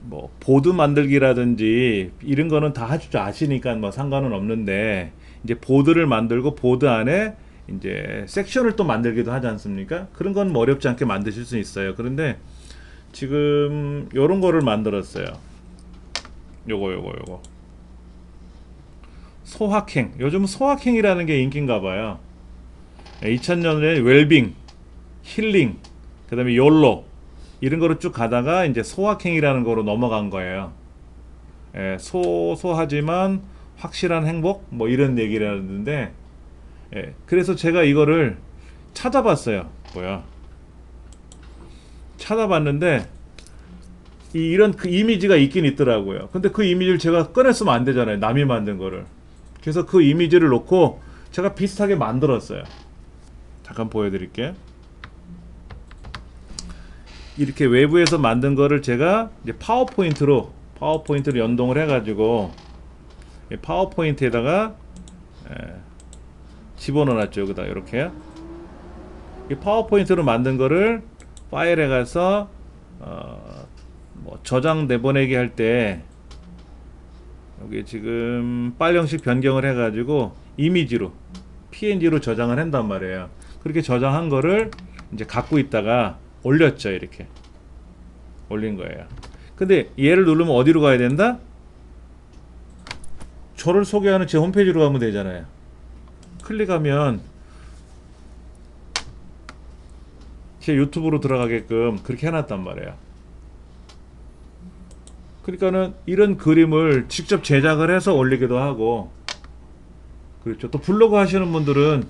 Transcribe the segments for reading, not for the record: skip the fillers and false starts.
뭐 보드 만들기라든지 이런 거는 다 할 줄 아시니까 뭐 상관은 없는데, 이제 보드를 만들고 보드 안에 이제 섹션을 또 만들기도 하지 않습니까? 그런 건 뭐 어렵지 않게 만드실 수 있어요. 그런데 지금 요런 거를 만들었어요. 요거 소확행. 요즘 소확행이라는 게 인기인가 봐요. 2000년에 웰빙, 힐링, 그 다음에 욜로 이런 거로 쭉 가다가 이제 소확행이라는 거로 넘어간 거예요. 소소하지만 확실한 행복 뭐 이런 얘기를 하는데, 그래서 제가 이거를 찾아봤어요. 뭐야? 찾아봤는데 이런 그 이미지가 있긴 있더라고요. 근데 그 이미지를 제가 꺼냈으면 안 되잖아요. 남이 만든 거를. 그래서 그 이미지를 놓고 제가 비슷하게 만들었어요. 잠깐 보여드릴게요. 이렇게 외부에서 만든 거를 제가 이제 파워포인트로 연동을 해가지고 파워포인트에다가 집어넣어놨죠. 여기다 이렇게 이 파워포인트로 만든 거를 파일에 가서 뭐 저장 내보내기 할 때 여기 지금 파일 형식 변경을 해가지고 이미지로 PNG로 저장을 한단 말이에요. 그렇게 저장한 거를 이제 갖고 있다가 올렸죠. 이렇게 올린 거예요. 근데 얘를 누르면 어디로 가야 된다? 저를 소개하는 제 홈페이지로 가면 되잖아요. 클릭하면 제 유튜브로 들어가게끔 그렇게 해놨단 말이에요. 그러니까는 이런 그림을 직접 제작을 해서 올리기도 하고, 그렇죠. 또 블로그 하시는 분들은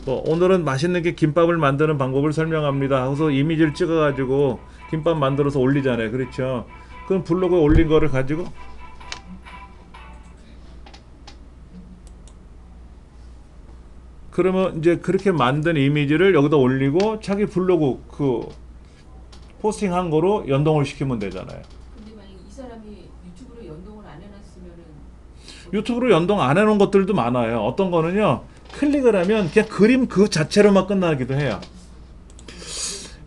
뭐 오늘은 맛있는 게 김밥을 만드는 방법을 설명합니다 하고서 이미지를 찍어가지고 김밥 만들어서 올리잖아요. 그렇죠. 그럼 블로그에 올린 거를 가지고 그러면 이제 그렇게 만든 이미지를 여기다 올리고 자기 블로그 그 포스팅한 거로 연동을 시키면 되잖아요. 근데 만약 이 사람이 유튜브로 연동을 안 해놨으면은 유튜브로 연동 안 해놓은 것들도 많아요. 어떤 거는요, 클릭을 하면 그냥 그림 그 자체로만 끝나기도 해요.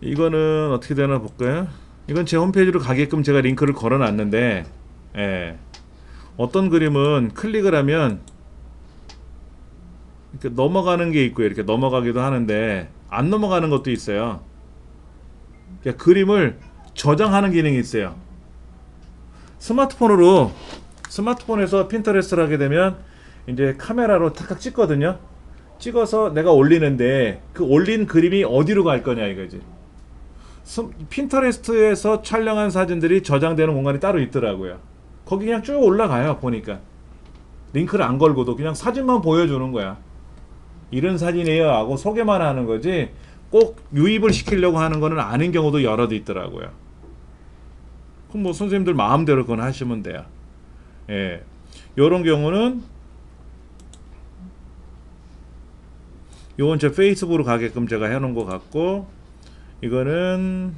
이거는 어떻게 되나 볼까요? 이건 제 홈페이지로 가게끔 제가 링크를 걸어놨는데, 어떤 그림은 클릭을 하면 이렇게 넘어가는 게 있고요. 이렇게 넘어가기도 하는데 안 넘어가는 것도 있어요. 그러니까 그림을 저장하는 기능이 있어요. 스마트폰에서 핀터레스트를 하게 되면 이제 카메라로 탁탁 찍거든요. 찍어서 내가 올리는데 그 올린 그림이 어디로 갈 거냐 이거지. 핀터레스트에서 촬영한 사진들이 저장되는 공간이 따로 있더라고요. 거기 그냥 쭉 올라가요. 보니까 링크를 안 걸고도 그냥 사진만 보여주는 거야. 이런 사진이에요 하고 소개만 하는 거지 꼭 유입을 시키려고 하는 거는 아닌 경우도 여럿 있더라고요. 그럼 뭐 선생님들 마음대로 그건 하시면 돼요. 요런 경우는 요건 제 페이스북으로 가게끔 제가 해놓은 것 같고, 이거는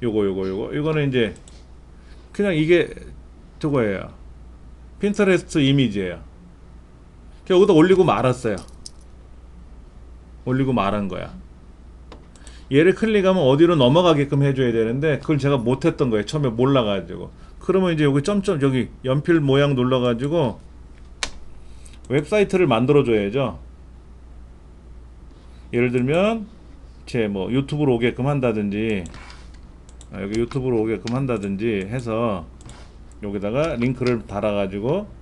이거는 이제 그냥 이게 저거예요. 핀터레스트 이미지예요. 여기다 올리고 말았어요. 올리고 말한 거야. 얘를 클릭하면 어디로 넘어가게끔 해줘야 되는데 그걸 제가 못했던 거예요. 처음에 몰라가지고. 그러면 이제 여기 점점 여기 연필 모양 눌러가지고 웹사이트를 만들어줘야죠. 예를 들면 제 뭐 유튜브로 오게끔 한다든지, 여기 유튜브로 오게끔 한다든지 해서 여기다가 링크를 달아가지고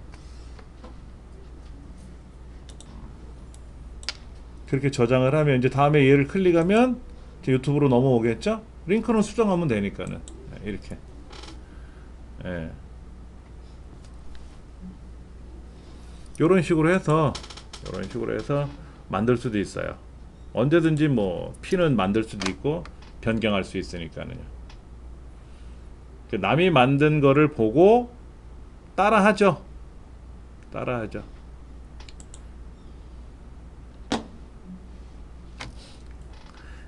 그렇게 저장을 하면 이제 다음에 얘를 클릭하면 제 유튜브로 넘어오겠죠? 링크는 수정하면 되니까는 이렇게. 요런 식으로 해서 만들 수도 있어요. 언제든지 뭐 피는 만들 수도 있고 변경할 수 있으니까는요. 남이 만든 거를 보고 따라하죠.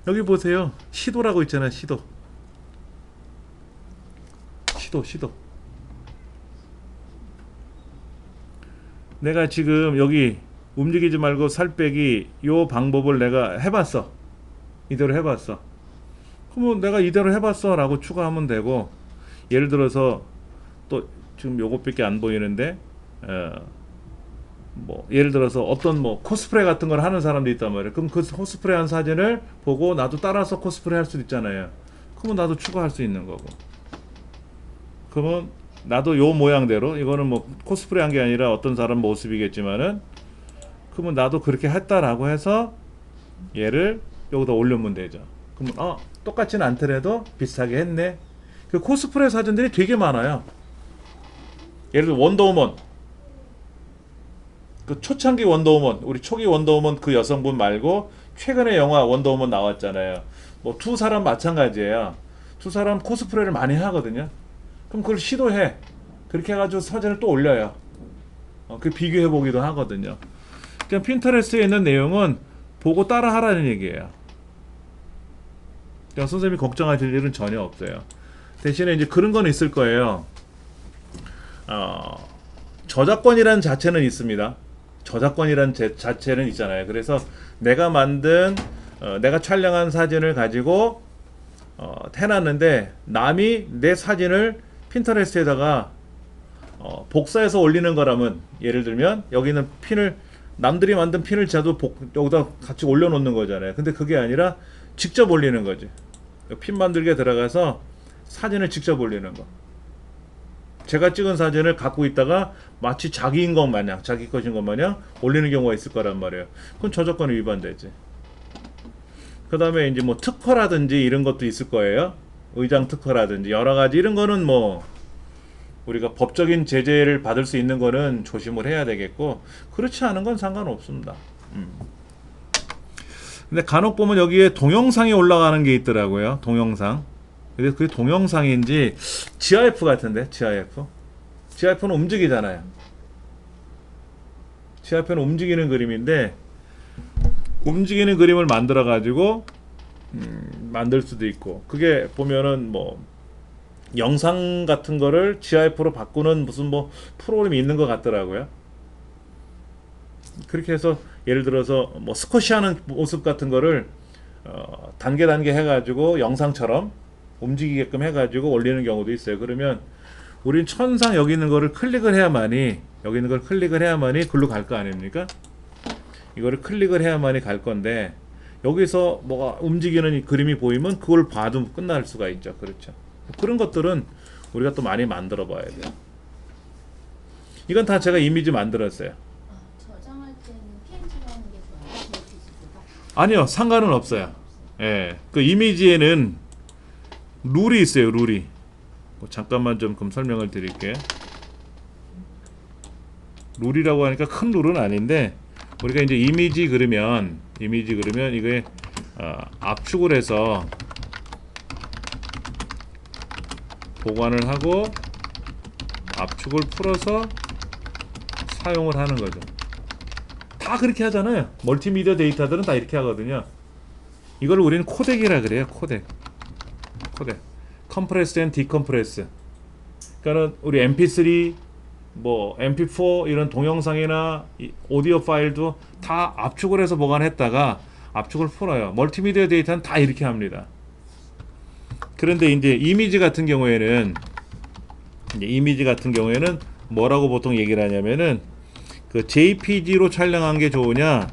여기 보세요. 시도라고 있잖아요. 시도. 내가 지금 여기 움직이지 말고 살 빼기 요 방법을 내가 해봤어. 이대로 해봤어. 그러면 내가 이대로 해봤어 라고 추가하면 되고, 예를 들어서 또 지금 요것밖에 안 보이는데 뭐 예를 들어서 어떤 뭐 코스프레 같은 걸 하는 사람도 있단 말이에요. 그럼 그 코스프레 한 사진을 보고 나도 따라서 코스프레 할 수도 있잖아요. 그러면 나도 추가할 수 있는 거고, 그러면 나도 요 모양대로, 이거는 뭐 코스프레 한 게 아니라 어떤 사람 모습이겠지만은, 그러면 나도 그렇게 했다라고 해서 얘를 여기다 올리면 되죠. 그러면 똑같지는 않더라도 비슷하게 했네. 그 코스프레 사진들이 되게 많아요. 예를 들어 원더우먼, 그 초창기 원더우먼, 우리 초기 원더우먼 그 여성분 말고 최근에 영화 원더우먼 나왔잖아요. 뭐 두 사람 마찬가지예요. 두 사람 코스프레를 많이 하거든요. 그럼 그걸 시도해. 그렇게 해가지고 사진을 또 올려요. 그 비교해 보기도 하거든요. 그냥 핀터레스트에 있는 내용은 보고 따라 하라는 얘기예요. 그냥 선생님이 걱정하실 일은 전혀 없어요. 대신에 이제 그런 건 있을 거예요. 저작권이라는 자체는 있습니다. 저작권이라는 자체는 있잖아요. 그래서 내가 만든 내가 촬영한 사진을 가지고 해놨는데, 남이 내 사진을 핀터레스트에다가 복사해서 올리는 거라면, 예를 들면 여기는 핀을, 남들이 만든 핀을 저도 여기다 같이 올려놓는 거잖아요. 근데 그게 아니라 직접 올리는 거지. 핀 만들기에 들어가서 사진을 직접 올리는 거. 제가 찍은 사진을 갖고 있다가 마치 자기인 것 마냥, 자기 것인 것 마냥 올리는 경우가 있을 거란 말이에요. 그건 저작권이 위반되지. 그 다음에 이제 뭐 특허라든지 이런 것도 있을 거예요. 의장 특허라든지 여러 가지 이런 거는 뭐 우리가 법적인 제재를 받을 수 있는 거는 조심을 해야 되겠고, 그렇지 않은 건 상관없습니다. 근데 간혹 보면 여기에 동영상이 올라가는 게 있더라고요. 동영상. 근데 그게 동영상인지 GIF 같은데, GIF는 움직이잖아요. GIF는 움직이는 그림인데, 움직이는 그림을 만들어 가지고 만들 수도 있고, 그게 보면은 뭐 영상 같은 거를 GIF로 바꾸는 무슨 뭐 프로그램이 있는 것 같더라고요. 그렇게 해서 예를 들어서 뭐 스쿼시하는 모습 같은 거를 단계 해가지고 영상처럼 움직이게끔 해가지고 올리는 경우도 있어요. 그러면 우린 천상 여기 있는 거를 클릭을 해야만이, 여기 있는 걸 클릭을 해야만이 글로 갈 거 아닙니까? 이거를 클릭을 해야만이 갈 건데, 여기서 뭐가 움직이는 이 그림이 보이면 그걸 봐도 끝날 수가 있죠. 그렇죠. 그런 것들은 우리가 또 많이 만들어 봐야 돼요. 이건 다 제가 이미지 만들었어요. 저장할 때는 PNG로 하는 게 좋아요? JPG보다? 아니요, 상관은 없어요. 예, 그 이미지에는 룰이 있어요. 룰이. 잠깐만 좀 그럼 설명을 드릴게요. 룰이라고 하니까 큰 룰은 아닌데, 우리가 이제 이미지 그리면 이게 압축을 해서 보관을 하고 압축을 풀어서 사용을 하는 거죠. 다 그렇게 하잖아요. 멀티미디어 데이터들은 다 이렇게 하거든요. 이걸 우리는 코덱이라 그래요. 코덱. 컴프레스 앤 디컴프레스. 그러니까는 우리 MP3, 뭐 MP4 이런 동영상이나 오디오 파일도 다 압축을 해서 보관했다가 압축을 풀어요. 멀티미디어 데이터는 다 이렇게 합니다. 그런데 이제 이미지 같은 경우에는 뭐라고 보통 얘기를 하냐면은, 그 JPG로 촬영한 게 좋으냐,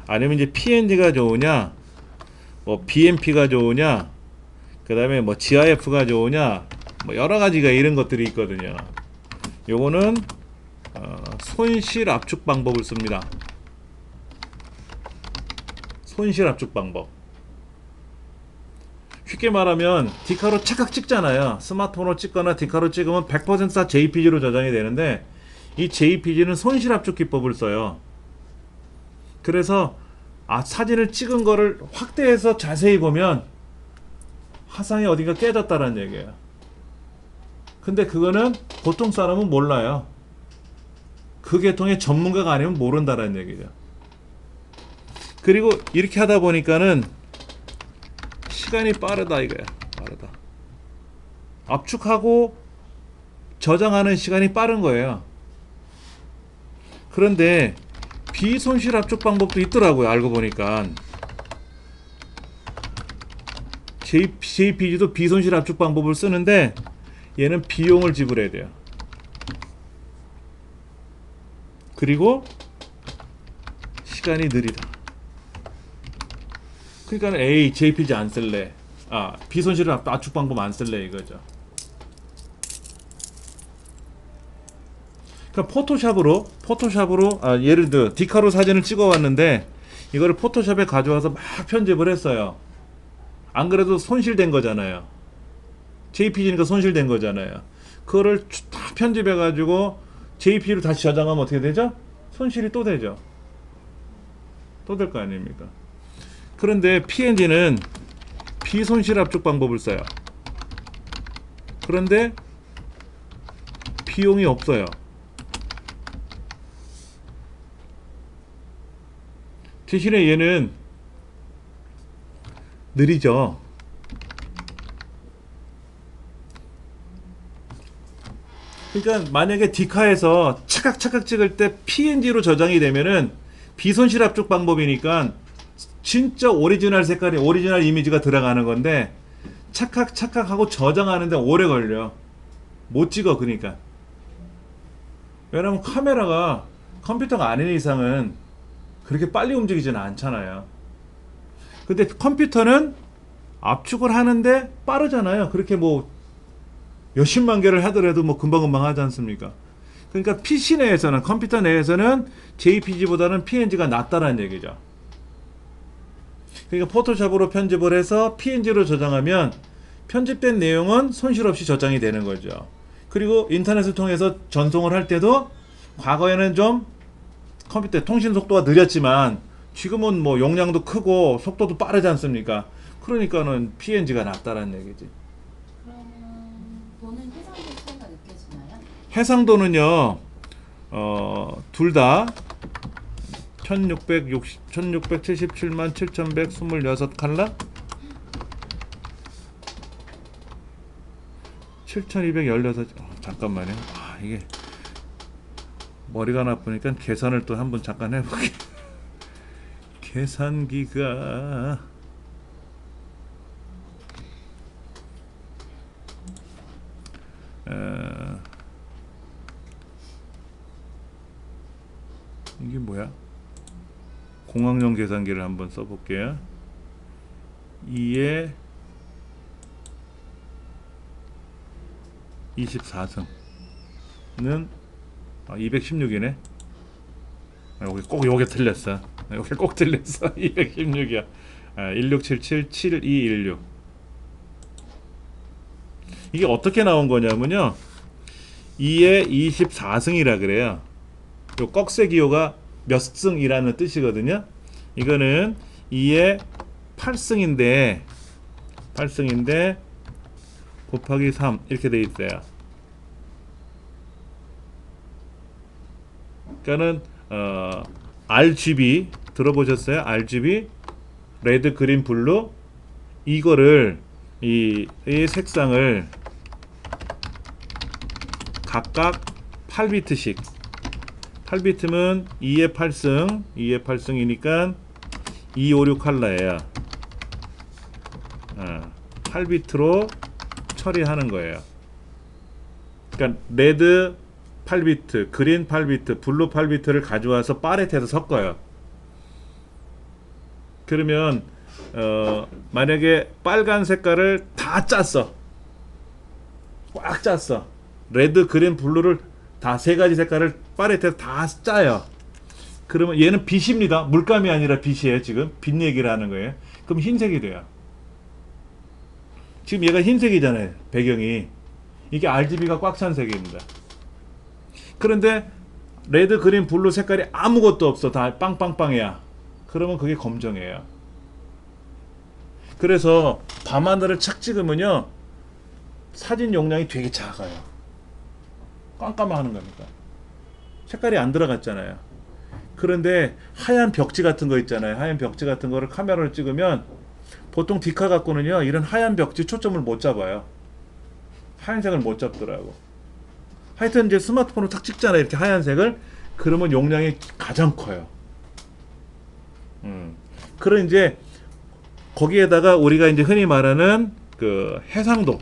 아니면 이제 PNG가 좋으냐, 뭐 BMP가 좋으냐, 그 다음에 뭐 GIF가 좋으냐, 뭐 여러 가지가 이런 것들이 있거든요. 요거는 손실 압축 방법을 씁니다. 손실 압축 방법. 쉽게 말하면 디카로 착각 찍잖아요. 스마트폰으로 찍거나 디카로 찍으면 100% 다 JPG로 저장이 되는데, 이 JPG는 손실 압축 기법을 써요. 그래서 사진을 찍은 거를 확대해서 자세히 보면 화상이 어딘가 깨졌다는 얘기예요. 근데 그거는 보통 사람은 몰라요. 그 계통의 전문가가 아니면 모른다는 얘기죠. 그리고 이렇게 하다 보니까는 시간이 빠르다 이거야. 빠르다. 압축하고 저장하는 시간이 빠른 거예요. 그런데 비손실 압축 방법도 있더라고요. 알고 보니까. JPG도 비손실 압축 방법을 쓰는데 얘는 비용을 지불해야 돼요. 그리고 시간이 느리다. 그러니까 A JPG 안 쓸래. 비손실 압축 방법 안 쓸래 이거죠. 그러니까 포토샵으로 예를 들어 디카로 사진을 찍어 왔는데 이거를 포토샵에 가져와서 막 편집을 했어요. 안 그래도 손실된 거잖아요. JPG니까 손실된 거잖아요. 그거를 다 편집해 가지고 JPG로 다시 저장하면 어떻게 되죠? 손실이 또 되죠. 또 될 거 아닙니까? 그런데 PNG는 비손실 압축 방법을 써요. 그런데 비용이 없어요. 대신에 얘는 느리죠. 그러니까 만약에 디카에서 차각차각 찍을 때 PNG로 저장이 되면은 비손실 압축 방법이니까 진짜 오리지널 색깔이 오리지널 이미지가 들어가는 건데 착각하고 저장하는데 오래 걸려. 못 찍어. 그러니까 왜냐면 카메라가 컴퓨터가 아닌 이상은 그렇게 빨리 움직이지는 않잖아요. 근데 컴퓨터는 압축을 하는데 빠르잖아요. 그렇게 뭐 몇십만 개를 하더라도 뭐 금방금방 하지 않습니까? 그러니까 PC 내에서는 컴퓨터 내에서는 JPG보다는 PNG가 낫다는 얘기죠. 그러니까 포토샵으로 편집을 해서 PNG로 저장하면 편집된 내용은 손실 없이 저장이 되는 거죠. 그리고 인터넷을 통해서 전송을 할 때도 과거에는 좀 컴퓨터 통신 속도가 느렸지만 지금은 뭐 용량도 크고 속도도 빠르지 않습니까? 그러니까는 PNG가 낫다는 얘기지. 그러면 돈은 해상도 차이가 느껴지나요? 해상도는요, 둘 다 1677만 7126칼라 7216. 잠깐만요. 이게 머리가 나쁘니까 계산을 또 한번 잠깐 해볼게. 계산기가 이게 뭐야? 공학용 계산기를 한번 써볼게요. 2에 24승는 216이네. 여기 꼭 요게 틀렸어. 여기 꼭 틀렸어. 216이야. 16777216. 이게 어떻게 나온 거냐면요, 2에 24승이라 그래요. 요 꺽쇠 기호가 몇 승이라는 뜻이거든요. 이거는 2에 8승인데 곱하기 3 이렇게 돼 있어요. 그러니까는 RGB 들어보셨어요? RGB 레드, 그린, 블루. 이거를 이 색상을 각각 8비트씩, 8비트면 2의 8승이니까 256 컬러예요. 8비트로 처리하는 거예요. 그러니까 레드 8비트, 그린 8비트, 블루 8비트를 가져와서 팔레트에서 섞어요. 그러면 만약에 빨간 색깔을 다 짰어. 꽉 짰어. 레드, 그린, 블루를 다 세 가지 색깔을 팔레트에서 다 짜요. 그러면 얘는 빛입니다. 물감이 아니라 빛이에요. 지금 빛 얘기를 하는 거예요. 그럼 흰색이 돼요. 지금 얘가 흰색이잖아요. 배경이. 이게 RGB가 꽉 찬 색입니다. 그런데 레드, 그린, 블루 색깔이 아무것도 없어. 다 빵빵빵이야. 그러면 그게 검정이에요. 그래서 밤하늘을 착 찍으면요, 사진 용량이 되게 작아요. 깜깜하는 겁니다. 색깔이 안 들어갔잖아요. 그런데 하얀 벽지 같은 거 있잖아요. 하얀 벽지 같은 거를 카메라로 찍으면 보통 디카 갖고는요, 이런 하얀 벽지 초점을 못 잡아요. 하얀색을 못 잡더라고. 하여튼 이제 스마트폰으로 탁 찍잖아요. 이렇게 하얀색을. 그러면 용량이 가장 커요. 그런 이제 거기에다가 우리가 이제 흔히 말하는 그 해상도,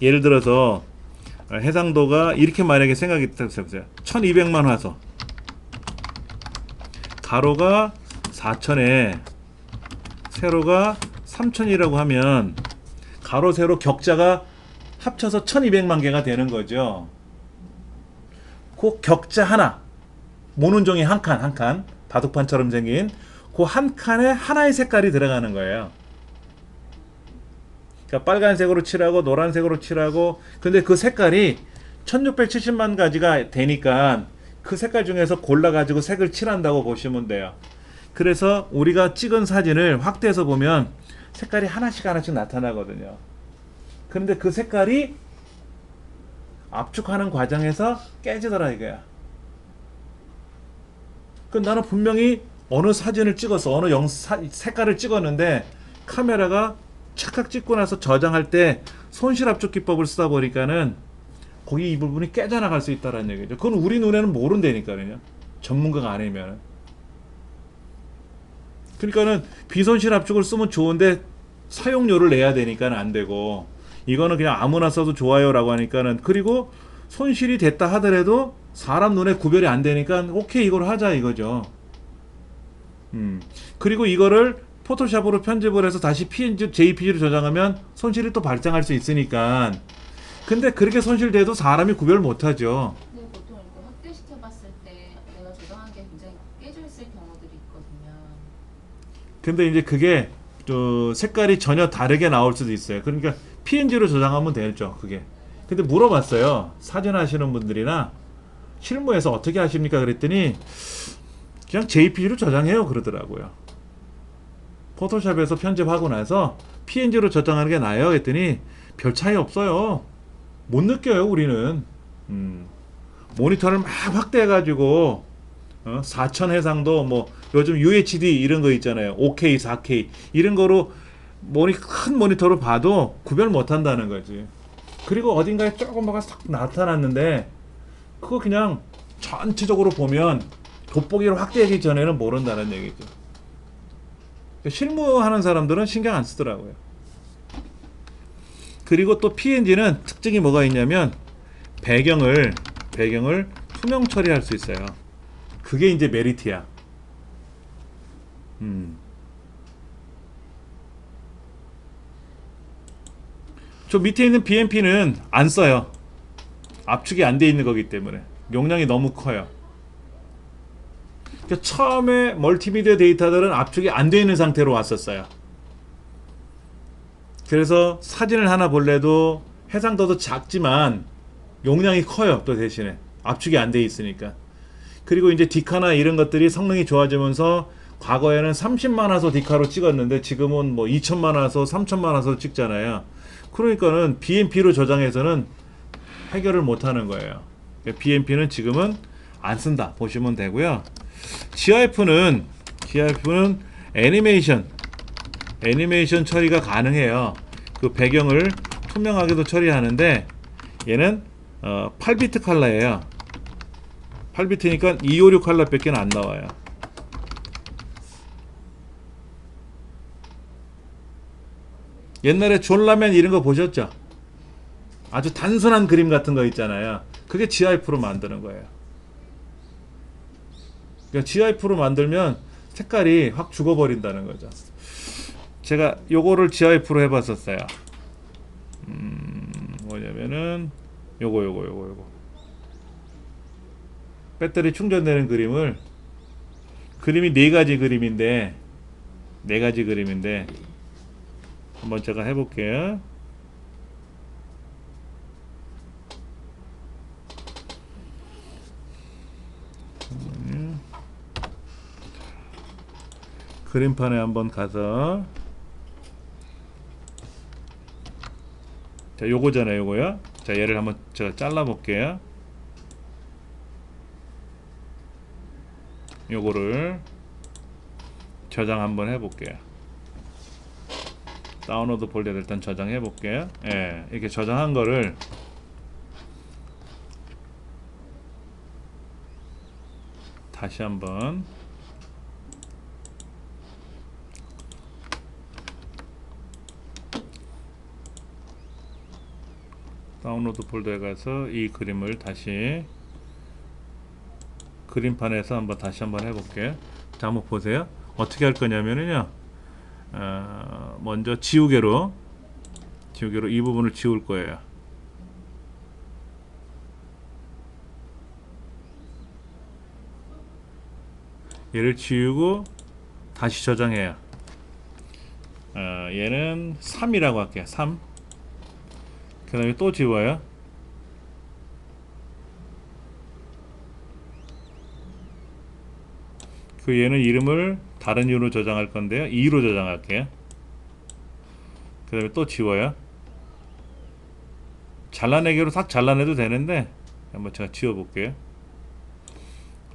예를 들어서 해상도가 이렇게 만약에 생각이 딱 해보세요. 1200만 화소, 가로가 4000에 세로가 3000이라고 하면 가로 세로 격자가 합쳐서 1200만 개가 되는 거죠. 그 격자 하나, 모눈종이 한 칸 바둑판처럼 생긴 그 한 칸에 하나의 색깔이 들어가는 거예요. 그러니까 빨간색으로 칠하고 노란색으로 칠하고, 근데 그 색깔이 1670만 가지가 되니까 그 색깔 중에서 골라가지고 색을 칠한다고 보시면 돼요. 그래서 우리가 찍은 사진을 확대해서 보면 색깔이 하나씩 나타나거든요. 그런데 그 색깔이 압축하는 과정에서 깨지더라 이거야. 그 나는 분명히 어느 사진을 찍어서 어느 색깔을 찍었는데 카메라가 착각 찍고 나서 저장할 때 손실 압축 기법을 쓰다 보니까는 거기 이 부분이 깨져나갈 수 있다는 얘기죠. 그건 우리 눈에는 모른다니까요. 전문가가 아니면. 그러니까는 비손실 압축을 쓰면 좋은데 사용료를 내야 되니까는 안 되고, 이거는 그냥 아무나 써도 좋아요라고 하니까는, 그리고 손실이 됐다 하더라도 사람 눈에 구별이 안 되니까 오케이 이걸 하자 이거죠. 그리고 이거를 포토샵으로 편집을 해서 다시 PNG, JPG로 저장하면 손실이 또 발생할 수 있으니까. 근데 그렇게 손실돼도 사람이 구별 못하죠. 근데 보통 이렇게 확대시켜 봤을 때 내가 저장한 게 굉장히 깨져 있을 경우들이 있거든요. 근데 이제 그게 색깔이 전혀 다르게 나올 수도 있어요. 그러니까 PNG로 저장하면 되죠, 그게. 근데 물어봤어요. 사진 하시는 분들이나 실무에서 어떻게 하십니까? 그랬더니 그냥 JPG로 저장해요 그러더라고요. 포토샵에서 편집하고 나서 PNG로 저장하는 게 나아요 했더니 별 차이 없어요. 못 느껴요 우리는. 모니터를 막 확대해가지고 4000 해상도, 뭐 요즘 UHD 이런 거 있잖아요. 5K, 4K 이런 거로 큰 모니터로 봐도 구별 못 한다는 거지. 그리고 어딘가에 조금 뭐가 싹 나타났는데 그거 그냥 전체적으로 보면 돋보기로 확대하기 전에는 모른다는 얘기죠. 실무하는 사람들은 신경 안 쓰더라고요. 그리고 또 PNG는 특징이 뭐가 있냐면 배경을 투명 처리할 수 있어요. 그게 이제 메리트야. 저 밑에 있는 BMP는 안 써요. 압축이 안 돼 있는 거기 때문에 용량이 너무 커요. 그러니까 처음에 멀티미디어 데이터들은 압축이 안 돼 있는 상태로 왔었어요. 그래서 사진을 하나 볼래도 해상도도 작지만 용량이 커요. 또 대신에 압축이 안 돼 있으니까. 그리고 이제 디카나 이런 것들이 성능이 좋아지면서 과거에는 30만 화소 디카로 찍었는데 지금은 뭐 2000만 화소, 3000만 화소 찍잖아요. 그러니까는 BMP로 저장해서는 해결을 못 하는 거예요. BMP는 지금은 안 쓴다 보시면 되고요. GIF는 애니메이션 처리가 가능해요. 그 배경을 투명하게도 처리하는데 얘는 8비트 컬러예요. 8비트니까 256 컬러밖에 안 나와요. 옛날에 존라면 이런 거 보셨죠? 아주 단순한 그림 같은 거 있잖아요. 그게 GIF로 만드는 거예요. 그러니까 GIF로 만들면 색깔이 확 죽어버린다는 거죠. 제가 요거를 GIF로 해봤었어요. 뭐냐면은 요거 배터리 충전되는 그림이 네 가지 그림인데 한번 제가 해볼게요. 그림판에 한번 가서, 자 요거잖아요, 요거요. 자 얘를 한번 제가 잘라 볼게요. 요거를 저장 한번 해볼게요. 다운로드 폴더를 일단 저장해 볼게요. 예, 이렇게 저장한 거를 다시 한번 다운로드 폴더에 가서 이 그림을 다시 그림판에서 다시 한번 해볼게요. 자, 한번 보세요. 어떻게 할 거냐면요, 먼저 지우개로 이 부분을 지울 거예요. 얘를 지우고 다시 저장해요. 얘는 3이라고 할게요. 3. 그 다음에 또 지워요. 그 얘는 이름을 다른 이유로 저장할 건데요. 2로 저장할게요. 그 다음에 또 지워요. 잘라내기로 싹 잘라내도 되는데 한번 제가 지워볼게요.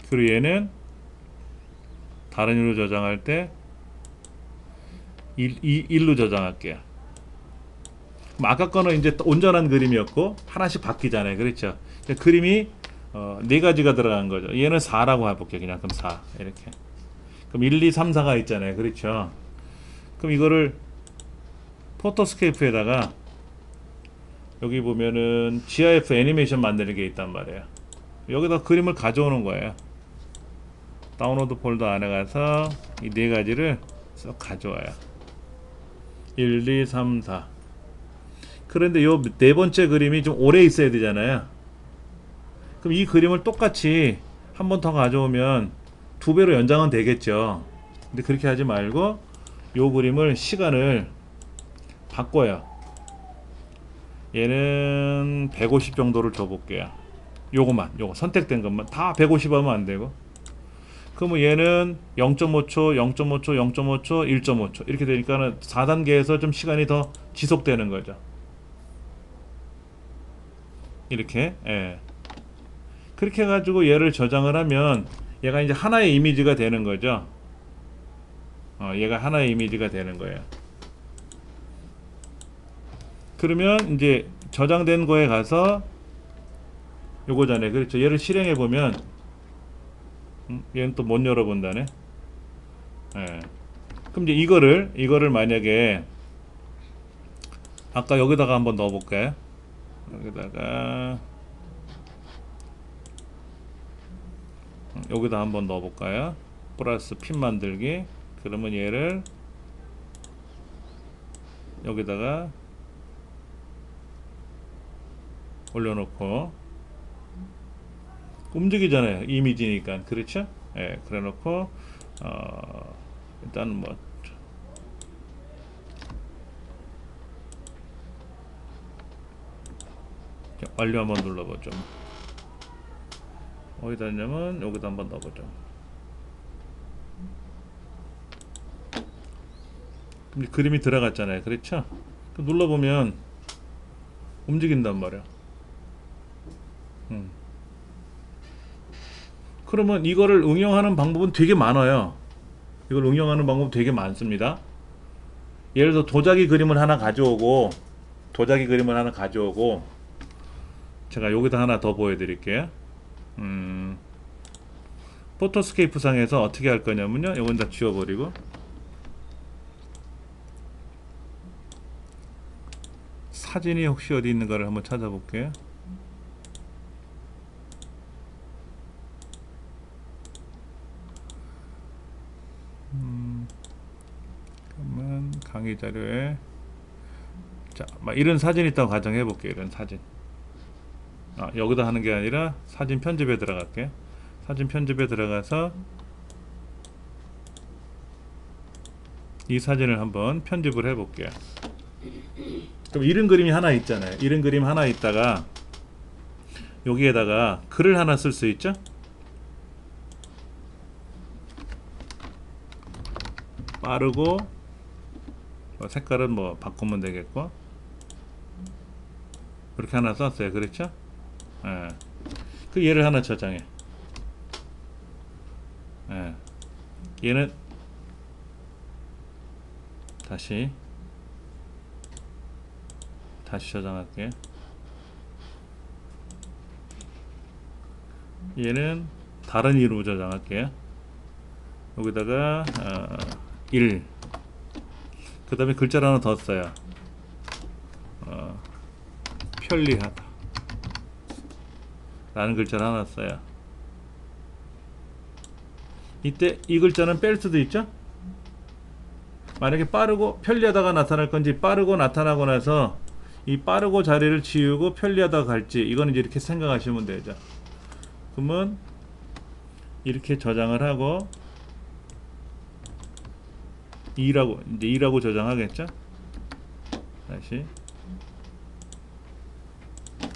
그리고 얘는 다른 이유로 저장할 때 1로 저장할게요. 그럼 아까 거는 이제 온전한 그림이었고 하나씩 바뀌잖아요. 그렇죠? 그림이 네 가지가 들어간 거죠. 얘는 4라고 해볼게요. 그냥 그럼 4 이렇게. 그럼 1, 2, 3, 4가 있잖아요. 그렇죠? 그럼 이거를 포토스케이프에다가 여기 보면은 GIF 애니메이션 만드는 게 있단 말이에요. 여기다 그림을 가져오는 거예요. 다운로드 폴더 안에 가서 이 네 가지를 쏙 가져와요. 1, 2, 3, 4. 그런데 요 네 번째 그림이 좀 오래 있어야 되잖아요. 그럼 이 그림을 똑같이 한 번 더 가져오면 2배로 연장은 되겠죠. 근데 그렇게 하지 말고 요 그림을 시간을 바꿔요. 얘는 150 정도를 줘볼게요. 요거 선택된 것만 다 150 하면 안 되고. 그러면 얘는 0.5초, 0.5초, 0.5초, 1.5초 이렇게 되니까는 4단계에서 좀 시간이 더 지속되는 거죠. 이렇게, 예. 그렇게 해가지고 얘를 저장을 하면 얘가 이제 하나의 이미지가 되는 거죠. 얘가 하나의 이미지가 되는 거예요. 그러면 이제 저장된 거에 가서 요거잖아요. 그렇죠. 얘를 실행해 보면 얘는 또 못 열어본다네. 예. 그럼 이제 이거를 만약에 아까 여기다가 한번 넣어볼까요? 여기다 한번 넣어볼까요? 플러스 핀 만들기. 그러면 얘를 여기다가 올려놓고 움직이잖아요. 이미지니까. 그렇죠? 예, 그래 놓고 일단 뭐 완료 한번 눌러보죠. 어디다 했냐면 여기다 한번 넣어보죠. 그럼 그림이 들어갔잖아요. 그렇죠? 눌러보면 움직인단 말이야. 그러면 이거를 응용하는 방법은 되게 많아요. 이걸 응용하는 방법 되게 많습니다. 예를 들어 도자기 그림을 하나 가져오고 제가 여기다 하나 더 보여드릴게요. 포토스케이프 상에서 어떻게 할 거냐면요, 이건 다 지워버리고 사진이 혹시 어디 있는가를 한번 찾아볼게요. 그러면 강의 자료에 자, 막 이런 사진이 있다고 가정해 볼게요. 이런 사진. 여기다 하는 게 아니라 사진 편집에 들어갈게. 사진 편집에 들어가서 이 사진을 한번 편집을 해 볼게요. 그럼 이런 그림이 하나 있잖아요. 이런 그림 하나 있다가 여기에다가 글을 하나 쓸 수 있죠? 빠르고 색깔은 뭐 바꾸면 되겠고 그렇게 하나 썼어요. 그렇죠? 예. 그 얘를 하나 저장해. 예. 얘는 다시 저장할게. 얘는 다른 이름으로 저장할게요. 여기다가 1. 그 다음에 글자를 하나 더 써요. 편리하다. 라는 글자를 하나 써요. 이때 이 글자는 뺄 수도 있죠. 만약에 빠르고 편리하다가 나타날 건지, 빠르고 나타나고 나서 이 빠르고 자리를 지우고 편리하다가 갈지, 이거는 이제 이렇게 생각하시면 되죠. 그러면 이렇게 저장을 하고 2라고 이제 2라고 저장하겠죠. 다시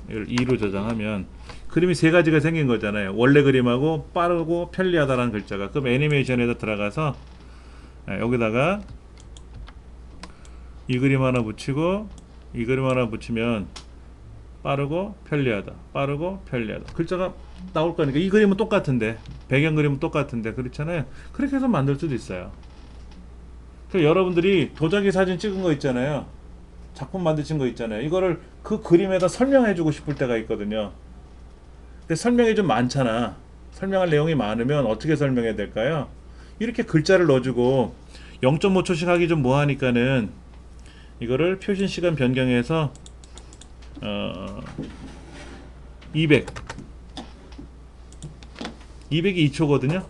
이걸 2로 저장하면 그림이 세 가지가 생긴 거잖아요. 원래 그림하고 빠르고 편리하다라는 글자가. 그럼 애니메이션에다 들어가서 여기다가 이 그림 하나 붙이고 이 그림 하나 붙이면 빠르고 편리하다, 빠르고 편리하다 글자가 나올 거니까. 이 그림은 똑같은데, 배경 그림은 똑같은데, 그렇잖아요. 그렇게 해서 만들 수도 있어요. 그래서 여러분들이 도자기 사진 찍은 거 있잖아요, 작품 만드신 거 있잖아요, 이거를 그 그림에다 설명해 주고 싶을 때가 있거든요. 근데 설명이 좀 많잖아. 설명할 내용이 많으면 어떻게 설명해야 될까요? 이렇게 글자를 넣어주고 0.5초씩 하기 좀 뭐하니까는 이거를 표신 시간 변경해서 200 200이 2초거든요.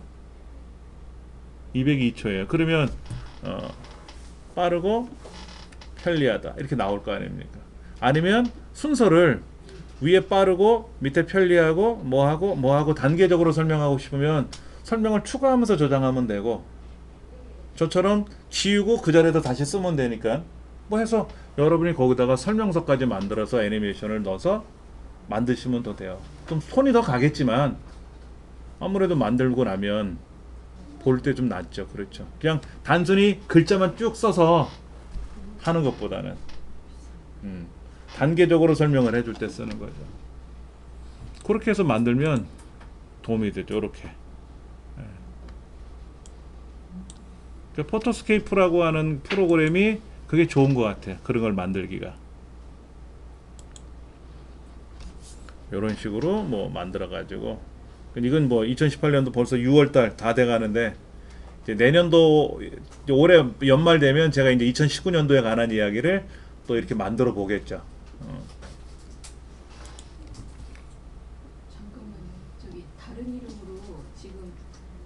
200이 2초예요. 그러면 빠르고 편리하다 이렇게 나올 거 아닙니까? 아니면 순서를 위에 빠르고 밑에 편리하고 뭐하고 단계적으로 설명하고 싶으면 설명을 추가하면서 저장하면 되고, 저처럼 지우고 그 자리에다 다시 쓰면 되니까 뭐 해서 여러분이 거기다가 설명서까지 만들어서 애니메이션을 넣어서 만드시면 더 돼요. 좀 손이 더 가겠지만 아무래도 만들고 나면 볼 때 좀 낫죠. 그렇죠. 그냥 단순히 글자만 쭉 써서 하는 것보다는 단계적으로 설명을 해줄 때 쓰는 거죠. 그렇게 해서 만들면 도움이 되죠. 이렇게. 그 포토스케이프라고 하는 프로그램이 그게 좋은 것 같아요. 그런 걸 만들기가. 이런 식으로 뭐 만들어 가지고, 이건 뭐 2018년도 벌써 6월달 다 돼가는데, 이제 내년도 올해 연말 되면 제가 이제 2019년도에 관한 이야기를 또 이렇게 만들어 보겠죠. 잠깐만요. 저기 다른 이름으로 지금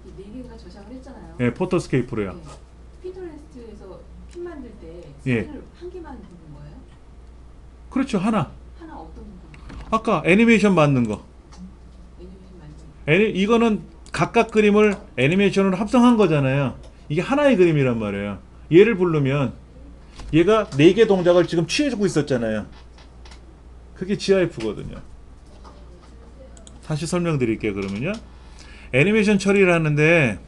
이 4개가 저장을 했잖아요. 네, 포토스케이프로요. 네. 핀터레스트에서 핀 만들 때 예. 사진을 한 개만 보는 거예요? 그렇죠. 하나. 하나 어떤 거? 아까 애니메이션 만든 거. 애니메이션 만들 거. 이거는 각각 그림을 애니메이션으로 합성한 거잖아요. 이게 하나의 그림이란 말이에요. 얘를 부르면 얘가 4개 동작을 지금 취해주고 있었잖아요. 그게 GIF거든요. 다시 설명드릴게요. 그러면요, 애니메이션 처리를 하는데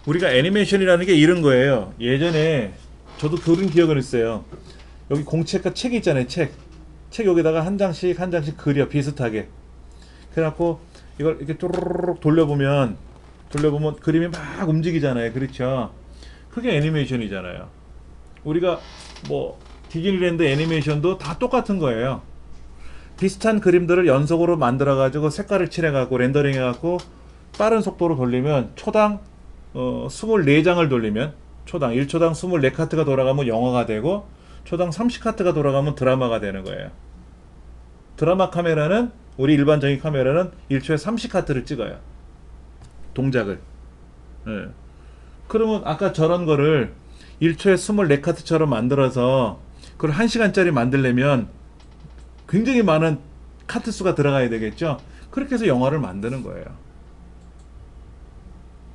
우리가 애니메이션이라는 게 이런 거예요. 예전에 저도 그런 기억은 있어요. 여기 공책과 책이 있잖아요. 책 여기다가 한 장씩 한 장씩 그려 비슷하게. 그래갖고 이걸 이렇게 뚜루루룩 돌려보면 그림이 막 움직이잖아요. 그렇죠. 그게 애니메이션이잖아요. 우리가 뭐 디즈니랜드 애니메이션도 다 똑같은 거예요. 비슷한 그림들을 연속으로 만들어 가지고 색깔을 칠해 갖고 렌더링 해 갖고 빠른 속도로 돌리면 초당 24장을 돌리면 초당 1초당 24카트가 돌아가면 영화가 되고, 초당 30카트가 돌아가면 드라마가 되는 거예요. 드라마 카메라는, 우리 일반적인 카메라는 1초에 30카트를 찍어요. 동작을. 예. 그러면 아까 저런 거를 1초에 24카트처럼 만들어서 그걸 1시간짜리 만들려면 굉장히 많은 카트 수가 들어가야 되겠죠. 그렇게 해서 영화를 만드는 거예요.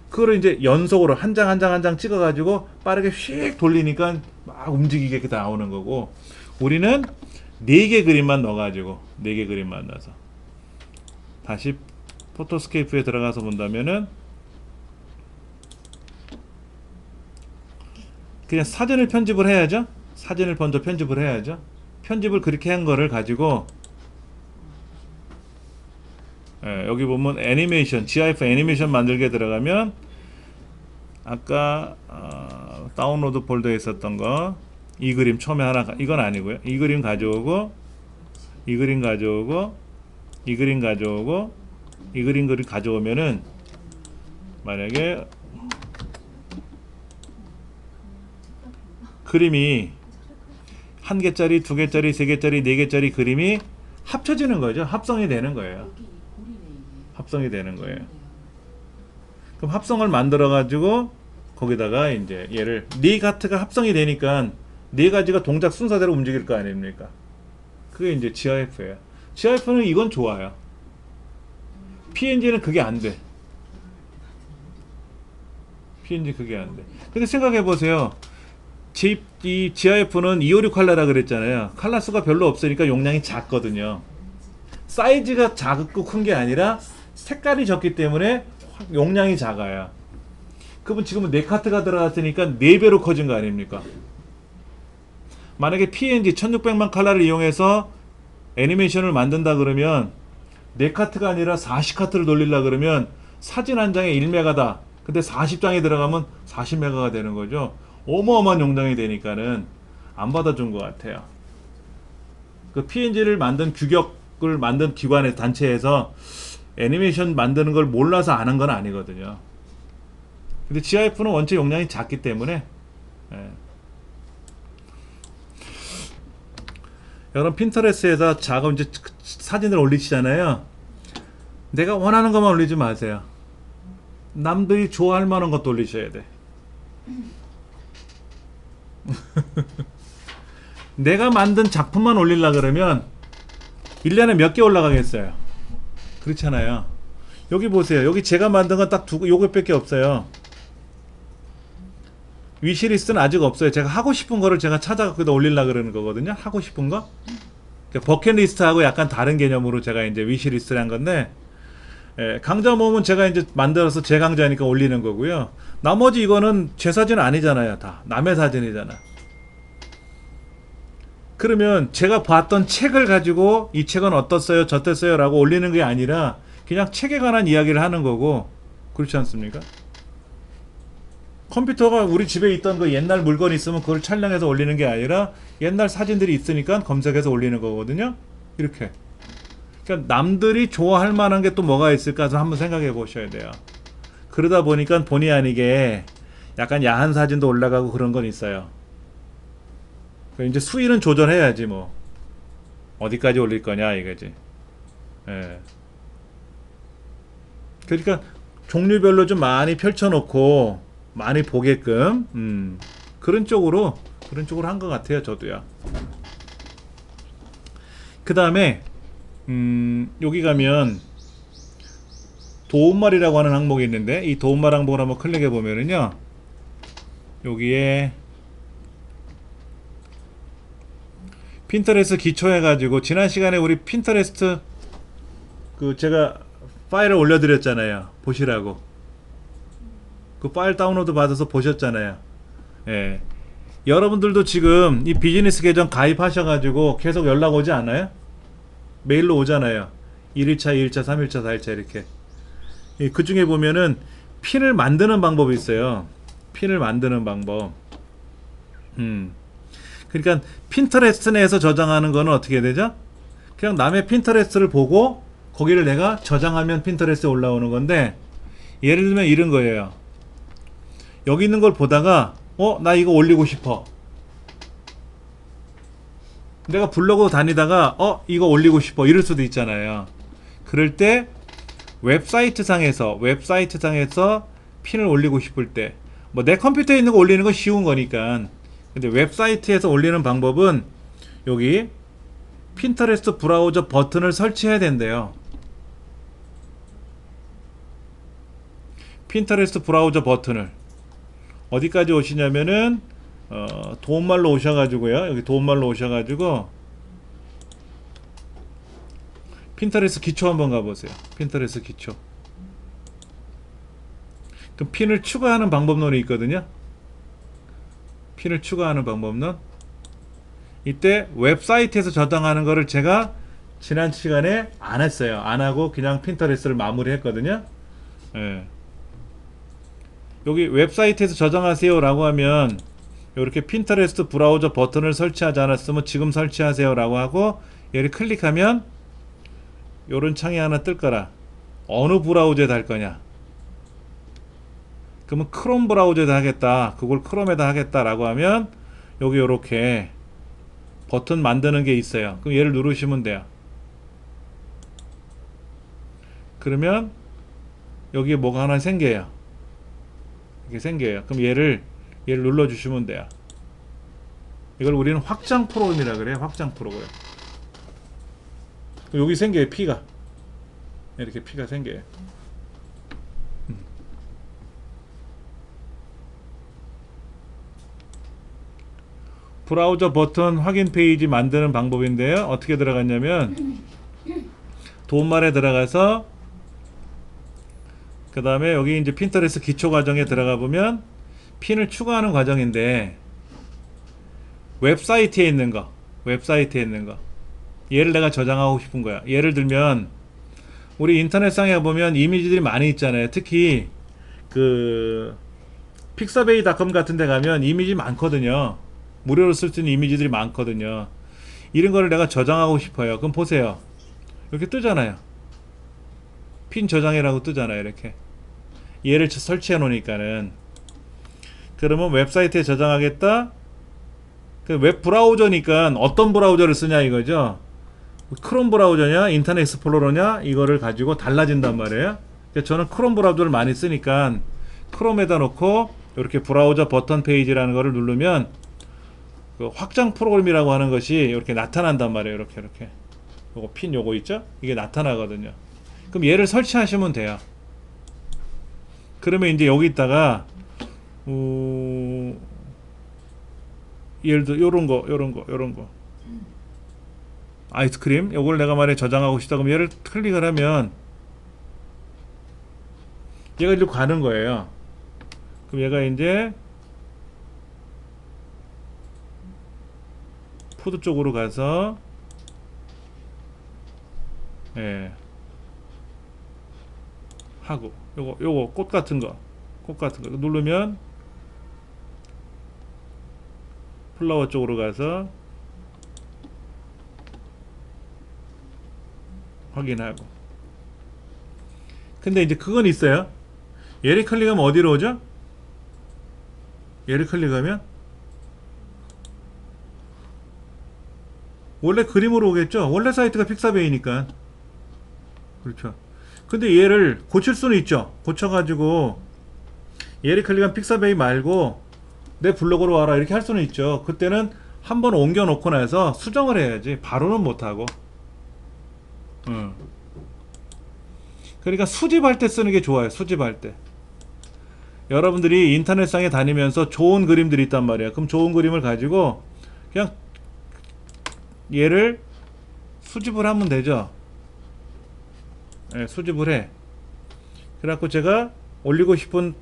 그거를 이제 연속으로 한 장 한 장 한 장 찍어가지고 빠르게 휙 돌리니까 막 움직이게 나오는 거고, 우리는 4개 그림만 넣어가지고 4개 그림만 넣어서 다시 포토스케이프에 들어가서 본다면은 그냥 사진을 편집을 해야죠. 사진을 먼저 편집을 해야죠. 편집을 그렇게 한 거를 가지고 여기 보면 애니메이션, GIF 애니메이션 만들게 들어가면 아까 다운로드 폴더에 있었던 거, 이 그림 처음에 하나, 이건 아니고요. 이 그림 가져오고, 이 그림 가져오고, 이 그림 가져오고, 이 그림 가져오면은 만약에 그림이 1개짜리, 2개짜리, 3개짜리, 4개짜리 그림이 합쳐지는 거죠. 합성이 되는 거예요. 여기 고리네. 합성이 되는 거예요. 그럼 합성을 만들어 가지고 거기다가 이제 얘를 네 가트가 합성이 되니까 네 가지가 동작 순서대로 움직일 거 아닙니까? 그게 이제 GIF예요. GIF는 이건 좋아요. PNG는 그게 안 돼. PNG 그게 안 돼. 근데 생각해 보세요. 이 GIF는 256 칼라라 그랬잖아요. 칼라 수가 별로 없으니까 용량이 작거든요. 사이즈가 작고 큰 게 아니라 색깔이 적기 때문에 용량이 작아요. 그러면 지금은 4카트가 들어갔으니까 4배로 커진 거 아닙니까? 만약에 PNG 1600만 칼라를 이용해서 애니메이션을 만든다 그러면 4카트가 아니라 40카트를 돌리려 그러면 사진 한 장에 1메가다. 근데 40장이 들어가면 40메가가 되는 거죠. 어마어마한 용량이 되니까는 안 받아준 것 같아요. 그 PNG를 만든 규격을 만든 기관의 단체에서 애니메이션 만드는 걸 몰라서 안 한 건 아니거든요. 근데 GIF는 원체 용량이 작기 때문에 예. 여러분 핀터레스트에서 작은 이제 사진을 올리시잖아요. 내가 원하는 것만 올리지 마세요. 남들이 좋아할 만한 것도 올리셔야 돼. 내가 만든 작품만 올리려 그러면 1년에 몇 개 올라가겠어요? 그렇잖아요. 여기 보세요. 여기 제가 만든 건 딱 요것밖에 없어요. 위시리스트는 아직 없어요. 제가 하고 싶은 거를 제가 찾아갖고 올리려 그러는 거거든요. 하고 싶은 거. 버킷리스트하고 약간 다른 개념으로 제가 이제 위시리스트를 한 건데, 예, 강좌 모음은 제가 이제 만들어서 제 강좌니까 올리는 거고요. 나머지 이거는 제 사진 아니잖아요. 다 남의 사진이잖아. 그러면 제가 봤던 책을 가지고 이 책은 어떻어요, 저땠어요 라고 올리는 게 아니라 그냥 책에 관한 이야기를 하는 거고, 그렇지 않습니까? 컴퓨터가 우리 집에 있던 그 옛날 물건이 있으면 그걸 촬영해서 올리는 게 아니라 옛날 사진들이 있으니까 검색해서 올리는 거거든요. 이렇게. 그러니까 남들이 좋아할 만한 게 또 뭐가 있을까 해서 한번 생각해 보셔야 돼요. 그러다 보니까 본의 아니게 약간 야한 사진도 올라가고 그런 건 있어요. 이제 수위는 조절해야지 뭐. 어디까지 올릴 거냐 이거지. 예. 그러니까 종류별로 좀 많이 펼쳐놓고 많이 보게끔 그런 쪽으로 한 것 같아요. 저도요. 그 다음에 여기 가면 도움말이라고 하는 항목이 있는데 이 도움말 항목을 한번 클릭해 보면은요, 여기에 핀터레스트 기초해 가지고 지난 시간에 우리 핀터레스트 그 제가 파일을 올려드렸잖아요. 보시라고. 그 파일 다운로드 받아서 보셨잖아요. 예. 여러분들도 지금 이 비즈니스 계정 가입하셔가지고 계속 연락 오지 않아요? 메일로 오잖아요. 1일차, 2일차, 3일차, 4일차 이렇게. 그 중에 보면은 핀을 만드는 방법이 있어요. 핀을 만드는 방법. 그러니까 핀터레스트 내에서 저장하는 거는 어떻게 되죠? 그냥 남의 핀터레스트를 보고 거기를 내가 저장하면 핀터레스트에 올라오는 건데, 예를 들면 이런 거예요. 여기 있는 걸 보다가 나 이거 올리고 싶어. 내가 블로그 다니다가 이거 올리고 싶어 이럴 수도 있잖아요. 그럴 때 웹사이트 상에서 핀을 올리고 싶을 때, 뭐 내 컴퓨터에 있는 거 올리는 건 쉬운 거니까. 근데 웹사이트에서 올리는 방법은 여기 핀터레스트 브라우저 버튼을 설치해야 된대요. 핀터레스트 브라우저 버튼을 어디까지 오시냐면은 도움말로 오셔가지고요. 여기 도움말로 오셔가지고 핀터레스트 기초 한번 가보세요. 핀터레스트 기초. 그럼 핀을 추가하는 방법론이 있거든요. 핀을 추가하는 방법론. 이때 웹사이트에서 저장하는 거를 제가 지난 시간에 안 했어요. 안 하고 그냥 핀터레스트를 마무리했거든요. 예. 여기 웹사이트에서 저장하세요 라고 하면 이렇게 핀터레스트 브라우저 버튼을 설치하지 않았으면 지금 설치하세요 라고 하고 얘를 클릭하면 요런 창이 하나 뜰 거라. 어느 브라우저에 달 거냐. 그러면 크롬 브라우저에다 하겠다. 그걸 크롬에다 하겠다 라고 하면 여기 요렇게 버튼 만드는 게 있어요. 그럼 얘를 누르시면 돼요. 그러면 여기에 뭐가 하나 생겨요. 이렇게 생겨요. 그럼 얘를 눌러주시면 돼요. 이걸 우리는 확장 프로그램이라 그래요. 확장 프로그램. 여기 생겨요. P가 이렇게 P가 생겨요. 브라우저 버튼 확인 페이지 만드는 방법인데요. 어떻게 들어갔냐면 도움말에 들어가서 그 다음에 여기 이제 핀터레스트 기초 과정에 들어가 보면 핀을 추가하는 과정인데 웹사이트에 있는 거 얘를 내가 저장하고 싶은 거야. 예를 들면 우리 인터넷상에 보면 이미지들이 많이 있잖아요. 특히 그 픽서베이.com 같은 데 가면 이미지 많거든요. 무료로 쓸 수 있는 이미지들이 많거든요. 이런 거를 내가 저장하고 싶어요. 그럼 보세요. 이렇게 뜨잖아요. 핀 저장이라고 뜨잖아요. 이렇게 얘를 설치해 놓으니까는. 그러면 웹사이트에 저장하겠다. 그 웹 브라우저니까 어떤 브라우저를 쓰냐 이거죠. 크롬 브라우저냐 인터넷 익스플로러냐 이거를 가지고 달라진단 말이에요. 그러니까 저는 크롬 브라우저를 많이 쓰니까 크롬에다 놓고 이렇게 브라우저 버튼 페이지라는 거를 누르면 그 확장 프로그램이라고 하는 것이 이렇게 나타난단 말이에요. 이렇게 요거 핀 요거 있죠? 이게 나타나거든요. 그럼 얘를 설치하시면 돼요. 그러면 이제 여기다가 예를 들어 요런 거 아이스크림 요걸 내가 만약에 저장하고 싶다 그럼 얘를 클릭을 하면 얘가 이리로 가는 거예요. 그럼 얘가 이제 푸드 쪽으로 가서 예 하고 요거 꽃 같은 거 누르면 플라워 쪽으로 가서 확인하고. 근데 이제 그건 있어요. 얘를 클릭하면 어디로 오죠? 얘를 클릭하면 원래 그림으로 오겠죠. 원래 사이트가 픽사베이니까. 그렇죠. 근데 얘를 고칠 수는 있죠. 고쳐가지고 얘를 클릭하면 픽사베이 말고 내 블로그로 와라 이렇게 할 수는 있죠. 그때는 한번 옮겨 놓고 나서 수정을 해야지 바로는 못하고. 그러니까 수집할 때 쓰는 게 좋아요. 수집할 때 여러분들이 인터넷상에 다니면서 좋은 그림들이 있단 말이야. 그럼 좋은 그림을 가지고 그냥 얘를 수집을 하면 되죠. 네, 수집을 해. 그래갖고 제가 올리고 싶은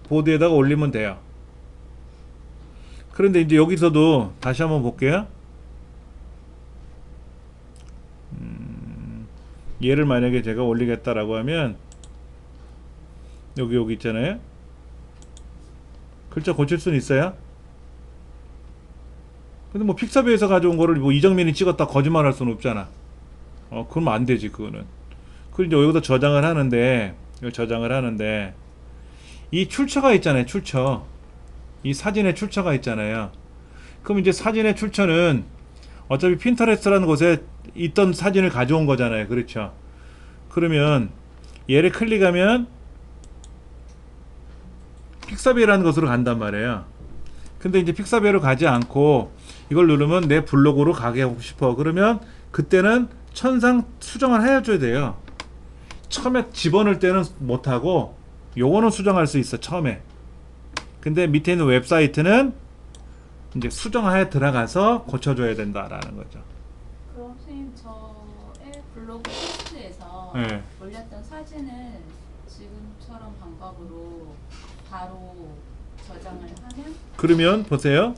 보드에다가 올리면 돼요. 그런데 이제 여기서도 다시 한번 볼게요. 얘를 만약에 제가 올리겠다라고 하면 여기 있잖아요. 글자 고칠 수는 있어요. 근데 뭐 픽사베이에서 가져온 거를 뭐 이정민이 찍었다 거짓말 할 수는 없잖아. 그러면 안 되지 그거는. 그리고 이제 여기다 저장을 하는데 이 출처가 있잖아요. 출처. 이 사진의 출처가 있잖아요. 그럼 이제 사진의 출처는 어차피 핀터레스트라는 곳에 있던 사진을 가져온 거잖아요. 그렇죠. 그러면 얘를 클릭하면 픽사베이라는 곳으로 간단 말이에요. 근데 이제 픽사베이로 가지 않고 이걸 누르면 내 블로그로 가게 하고 싶어. 그러면 그때는 천상 수정을 해줘야 돼요. 처음에 집어넣을 때는 못하고 요거는 수정할 수 있어. 처음에. 근데 밑에 있는 웹사이트는 이제 수정하에 들어가서 고쳐줘야 된다라는 거죠. 그럼 선생님 저의 블로그 포스트에서 네. 올렸던 사진은 지금처럼 방법으로 바로 저장을 하면? 그러면 보세요.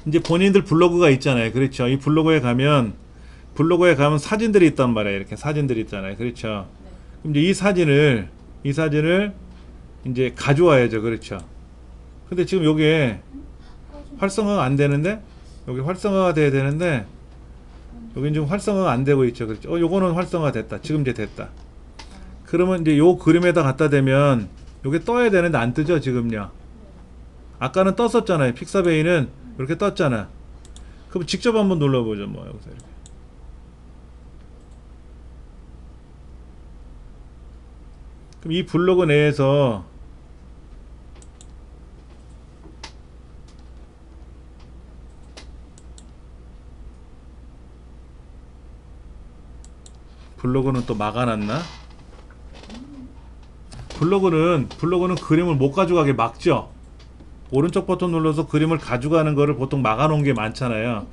이제 본인들 블로그가 있잖아요. 그렇죠. 이 블로그에 가면 사진들이 있단 말이에요. 이렇게 사진들이 있잖아요. 그렇죠. 네. 그럼 이제 이 사진을 이제 가져와야죠. 그렇죠. 근데 지금 요게 활성화가 안 되는데 여기 활성화가 돼야 되는데 여기 지금 활성화가 안 되고 있죠. 그렇죠. 요거는 활성화 됐다. 지금 이제 됐다. 그러면 이제 요 그림에다 갖다 대면 요게 떠야 되는데 안 뜨죠. 지금요. 아까는 떴었잖아요. 픽사베이는 이렇게 떴잖아. 그럼 직접 한번 눌러보죠. 뭐 여기서 이렇게. 그럼 이 블로그 내에서 블로그는 또 막아놨나? 블로그는 그림을 못 가져가게 막죠. 오른쪽 버튼 눌러서 그림을 가져가는 거를 보통 막아놓은 게 많잖아요.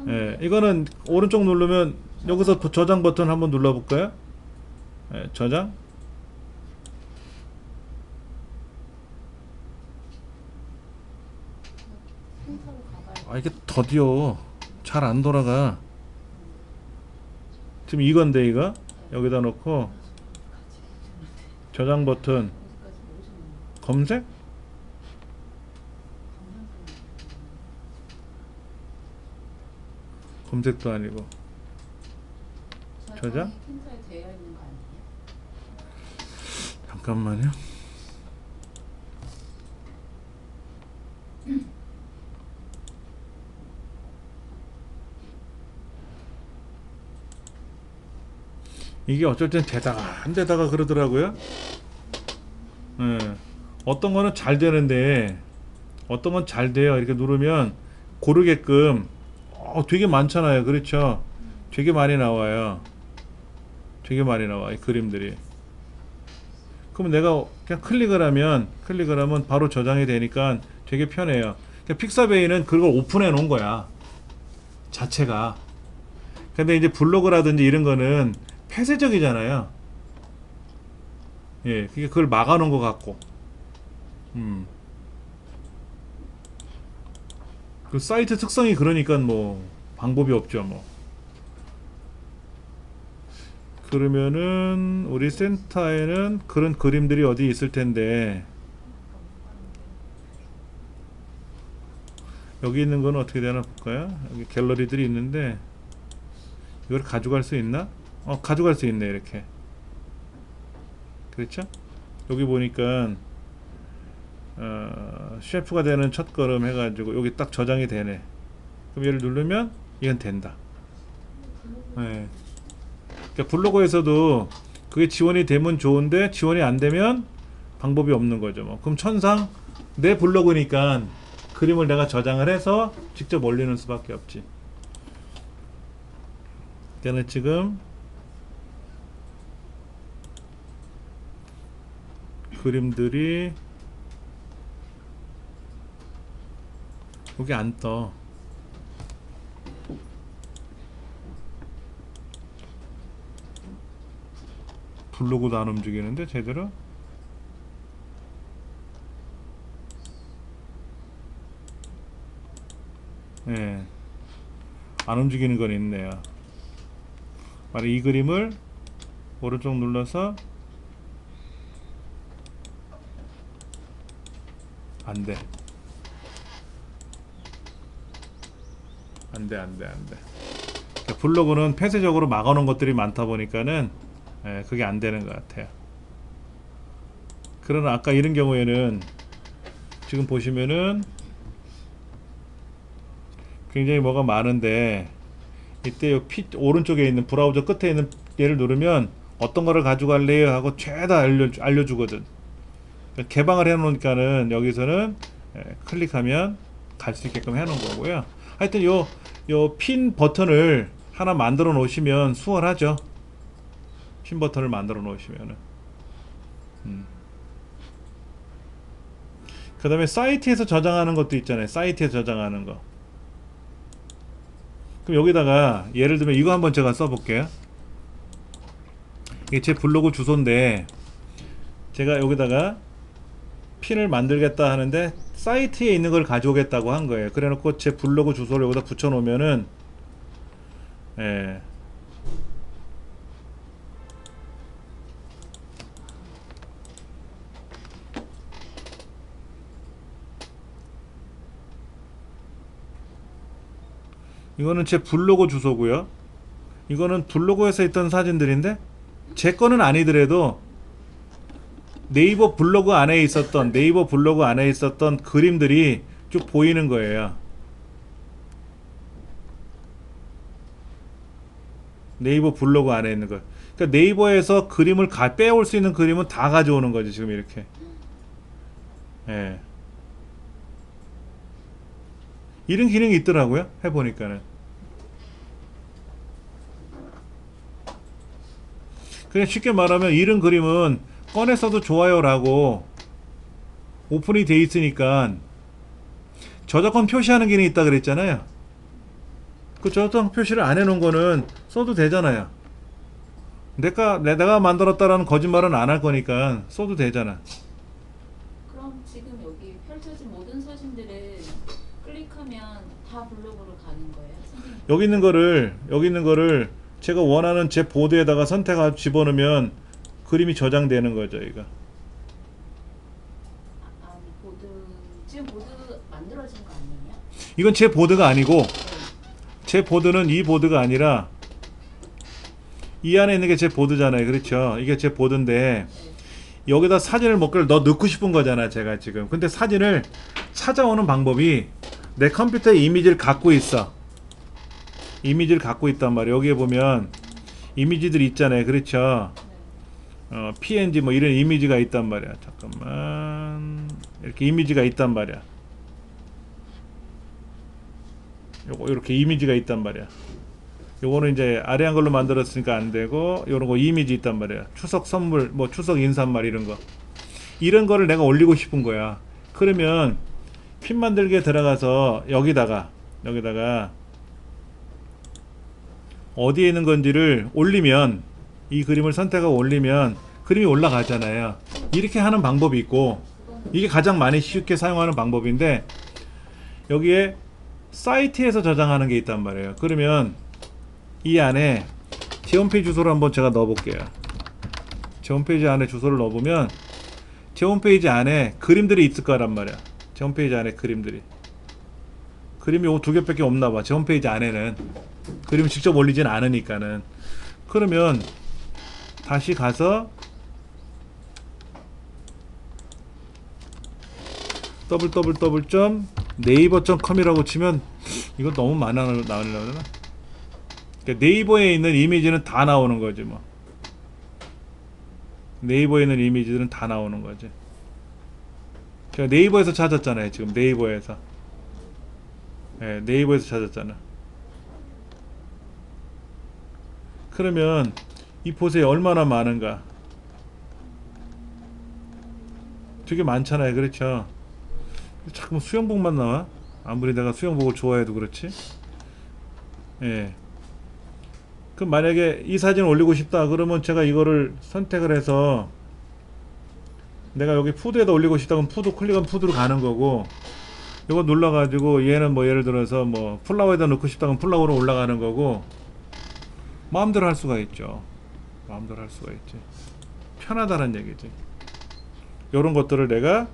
예, 이거는 오른쪽 누르면 여기서 저장 버튼 한번 눌러볼까요? 예, 저장. 펜터로 가봐야 아, 이게 더디어. 잘 안 돌아가. 지금 이건데 이거 여기다 놓고 저장 버튼 어디까지 모르겠네. 검색? 검색도 아니고 저장? 펜터에 되어 있는 거 아니에요? 잠깐만요. 이게 어쩔 땐 되다가 안 되다가 그러더라고요. 예. 어떤 거는 잘 되는데 어떤 건 잘 돼요. 이렇게 누르면 고르게끔 되게 많잖아요. 그렇죠? 되게 많이 나와요. 되게 많이 나와 이 그림들이. 그럼 내가 그냥 클릭을 하면 바로 저장이 되니까 되게 편해요. 그러니까 픽사베이는 그걸 오픈해 놓은 거야. 자체가. 근데 이제 블로그라든지 이런 거는 폐쇄적이잖아요. 예, 그걸 막아놓은 것 같고. 그 사이트 특성이 그러니까 뭐 방법이 없죠, 뭐. 그러면은 우리 센터에는 그런 그림들이 어디 있을 텐데 여기 있는 건 어떻게 되나 볼까요? 여기 갤러리들이 있는데 이걸 가져갈 수 있나? 가져갈 수 있네 이렇게. 그렇죠? 여기 보니까 셰프가 되는 첫걸음 해가지고 여기 딱 저장이 되네. 그럼 얘를 누르면 이건 된다. 네. 그러니까 블로그에서도 그게 지원이 되면 좋은데 지원이 안 되면 방법이 없는 거죠. 뭐. 그럼 천상 내 블로그니까 그림을 내가 저장을 해서 직접 올리는 수밖에 없지. 걔는 지금 그림들이 여기 안 떠. 블로그도 안 움직이는데 제대로? 예. 안 움직이는 건 있네요. 만약 이 그림을 오른쪽 눌러서 안 돼. 안 돼. 그러니까 블로그는 폐쇄적으로 막아놓은 것들이 많다 보니까는 그게 안 되는 것 같아요. 그러나 아까 이런 경우에는 지금 보시면은 굉장히 뭐가 많은데 이때 요 오른쪽에 있는 브라우저 끝에 있는 얘를 누르면 어떤 거를 가져갈래요 하고 죄다 알려주거든. 그러니까 개방을 해놓으니까는 여기서는 클릭하면 갈 수 있게끔 해놓은 거고요. 하여튼 요 핀 버튼을 하나 만들어 놓으시면 수월하죠. 핀 버튼을 만들어 놓으시면은. 그 다음에 사이트에서 저장하는 것도 있잖아요. 사이트에서 저장하는 거. 그럼 여기다가 예를 들면 이거 한번 제가 써볼게요. 이게 제 블로그 주소인데 제가 여기다가 핀을 만들겠다 하는데 사이트에 있는 걸 가져오겠다고 한 거예요. 그래 놓고 제 블로그 주소를 여기다 붙여 놓으면은 이거는 제 블로그 주소고요. 이거는 블로그에서 있던 사진들인데 제 거는 아니더라도 네이버 블로그 안에 있었던 그림들이 쭉 보이는 거예요. 네이버 블로그 안에 있는 거. 그러니까 네이버에서 그림을 빼올 수 있는 그림은 다 가져오는 거지 지금 이렇게. 예. 이런 기능이 있더라고요. 해보니까는. 그냥 쉽게 말하면 이런 그림은 꺼내 써도 좋아요라고 오픈이 돼 있으니까 저작권 표시하는 기능이 있다 그랬잖아요. 그 저작권 표시를 안 해놓은 거는 써도 되잖아요. 내가 만들었다라는 거짓말은 안 할 거니까 써도 되잖아. 그럼 지금 여기 펼쳐진 모든 사진들을 클릭하면 다 블로그로 가는 거예요, 선생님? 여기 있는 거를 제가 원하는 제 보드에다가 선택하고 집어넣으면 그림이 저장되는 거죠, 이거. 아니 지금 보드 만들어진 거 아니에요? 이건 제 보드가 아니고 네. 제 보드는 이 보드가 아니라 이 안에 있는 게 제 보드잖아요. 그렇죠? 이게 제 보드인데 네. 여기다 사진을 넣고 싶은 거잖아, 제가 지금. 근데 사진을 찾아오는 방법이 내 컴퓨터에 이미지를 갖고 있어. 이미지를 갖고 있단 말이에요. 여기에 보면 이미지들이 있잖아요. 그렇죠? 네. PNG 뭐 이런 이미지가 있단 말이야. 잠깐만. 이렇게 이미지가 있단 말이야. 이렇게 이미지가 있단 말이야. 요거는 이제 아래 한글로 만들었으니까 안 되고, 요런 거 이미지 있단 말이야. 추석 선물, 뭐 추석 인사말 이런 거. 이런 거를 내가 올리고 싶은 거야. 그러면 핀 만들기에 들어가서 여기다가 어디에 있는 건지를 올리면, 이 그림을 선택하고 올리면 그림이 올라가잖아요. 이렇게 하는 방법이 있고, 이게 가장 많이 쉽게 사용하는 방법인데, 여기에 사이트에서 저장하는 게 있단 말이에요. 그러면 이 안에 제 홈페이지 주소를 한번 제가 넣어 볼게요. 제 홈페이지 안에 주소를 넣어보면 제 홈페이지 안에 그림들이 있을 거란 말이야. 제 홈페이지 안에 그림이 요 두 개밖에 없나 봐. 제 홈페이지 안에는 그림을 직접 올리진 않으니까는. 그러면 다시 가서 www.naver.com이라고 치면 이거 너무 많아 나오려나? 그러니까 네이버에 있는 이미지는 다 나오는 거지 뭐. 네이버에 있는 이미지들은 다 나오는 거지. 제가 네이버에서 찾았잖아요. 지금 네이버에서. 네, 네이버에서 찾았잖아. 그러면 이 보세요. 얼마나 많은가. 되게 많잖아요. 그렇죠? 자꾸 수영복만 나와. 아무리 내가 수영복을 좋아해도 그렇지. 예. 그럼 만약에 이 사진을 올리고 싶다 그러면 제가 이거를 선택을 해서 내가 여기 푸드에다 올리고 싶다 그러면 푸드 클릭하면 푸드로 가는 거고, 이거 눌러가지고 얘는 뭐 예를 들어서 뭐 플라워에다 넣고 싶다 그러면 플라워로 올라가는 거고, 마음대로 할 수가 있죠. 마음대로 할 수가 있지. 편하다는 얘기지. 요런 것들을 내가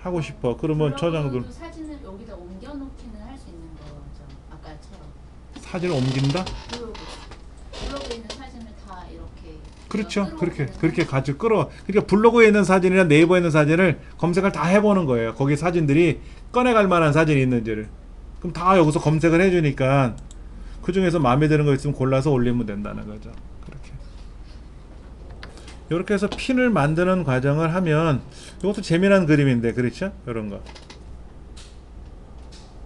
하고 싶어. 그러면 저장도. 블로그도 사진을 여기다 옮겨놓기는 할 수 있는 거죠. 아까처럼. 사진을 옮긴다? 블로그에 있는 사진을 다 이렇게. 그렇죠. 그렇게 끌어오기는 가지고 그러니까 블로그에 있는 사진이나 네이버에 있는 사진을 검색을 다 해보는 거예요. 거기 사진들이 꺼내갈 만한 사진이 있는지를. 그럼 다 여기서 검색을 해주니까 그 중에서 마음에 드는 거 있으면 골라서 올리면 된다는 거죠. 그렇게. 이렇게 해서 핀을 만드는 과정을 하면, 이것도 재미난 그림인데, 그렇죠? 이런 거.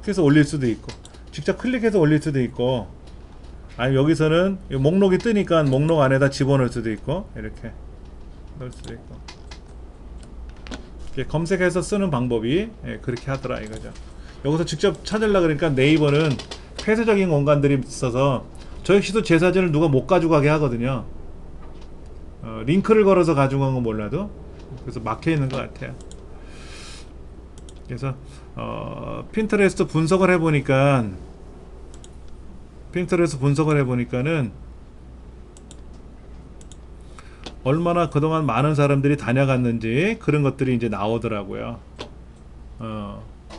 그래서 올릴 수도 있고, 직접 클릭해서 올릴 수도 있고, 아니 여기서는 목록이 뜨니까 목록 안에다 집어넣을 수도 있고, 이렇게 넣을 수도 있고. 이렇게 검색해서 쓰는 방법이 그렇게 하더라 이거죠. 여기서 직접 찾으려고 그러니까 네이버는 폐쇄적인 공간들이 있어서 저 역시도 제 사진을 누가 못 가져가게 하거든요. 링크를 걸어서 가져간 건 몰라도. 그래서 막혀 있는 것 같아요. 그래서 핀터레스트 분석을 해보니까는 얼마나 그동안 많은 사람들이 다녀갔는지 그런 것들이 이제 나오더라고요.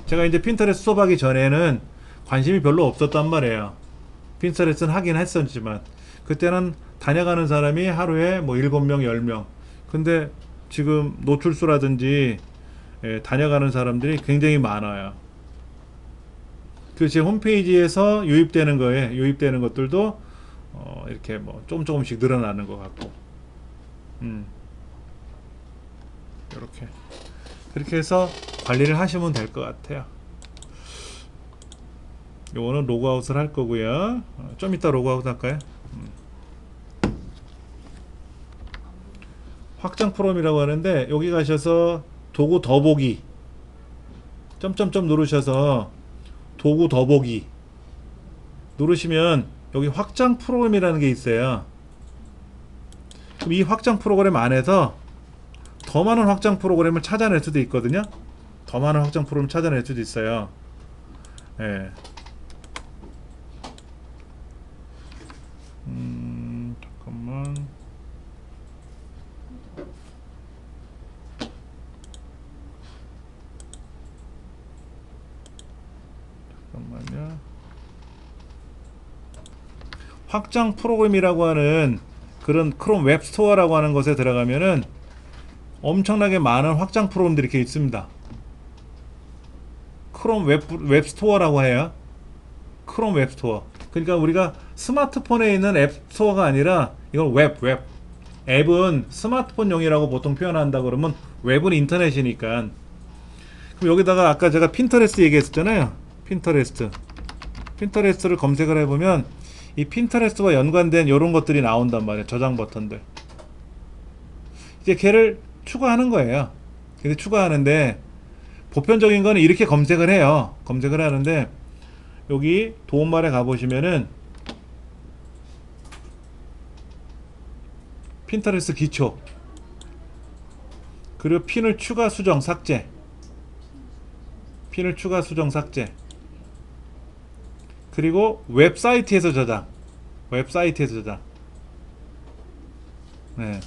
제가 이제 핀터레스트 수업하기 전에는 관심이 별로 없었단 말이에요. 핀터레스트는 하긴 했었지만 그때는 다녀가는 사람이 하루에 뭐 7명, 10명. 근데 지금 노출수라든지 다녀가는 사람들이 굉장히 많아요. 그 제 홈페이지에서 유입되는 것들도 이렇게 뭐 조금씩 늘어나는 것 같고, 이렇게 그렇게 해서 관리를 하시면 될 것 같아요. 요거는 로그아웃을 할 거고요. 좀 이따 로그아웃 할까요? 확장 프롬이라고 하는데, 여기 가셔서 도구 더보기 점점점 누르셔서 도구 더보기 누르시면 여기 확장 프로그램이라는 게 있어요. 그럼 이 확장 프로그램 안에서 더 많은 확장 프로그램을 찾아낼 수도 있거든요. 더 많은 확장 프로그램 찾아낼 수도 있어요. 예. 잠깐만. 잠깐만요. 확장 프로그램이라고 하는 그런 크롬 웹스토어라고 하는 것에 들어가면은 엄청나게 많은 확장 프로그램들이 이렇게 있습니다. 크롬 웹스토어라고 해요. 크롬 웹스토어. 그러니까 우리가 스마트폰에 있는 앱스토어가 아니라 이건 웹. 앱은 스마트폰용이라고 보통 표현한다 그러면 웹은 인터넷이니까. 그럼 여기다가 아까 제가 핀터레스트 얘기했었잖아요. 핀터레스트를 검색을 해보면 이 핀터레스트와 연관된 이런 것들이 나온단 말이에요. 저장 버튼들. 이제 걔를 추가하는 거예요. 근데 추가하는데 보편적인 거는 이렇게 검색을 해요. 검색을 하는데 여기 도움말에 가보시면은 핀터레스트 기초, 그리고 핀을 추가 수정 삭제, 핀을 추가 수정 삭제, 그리고 웹사이트에서 저장, 웹사이트에서 저장. 네.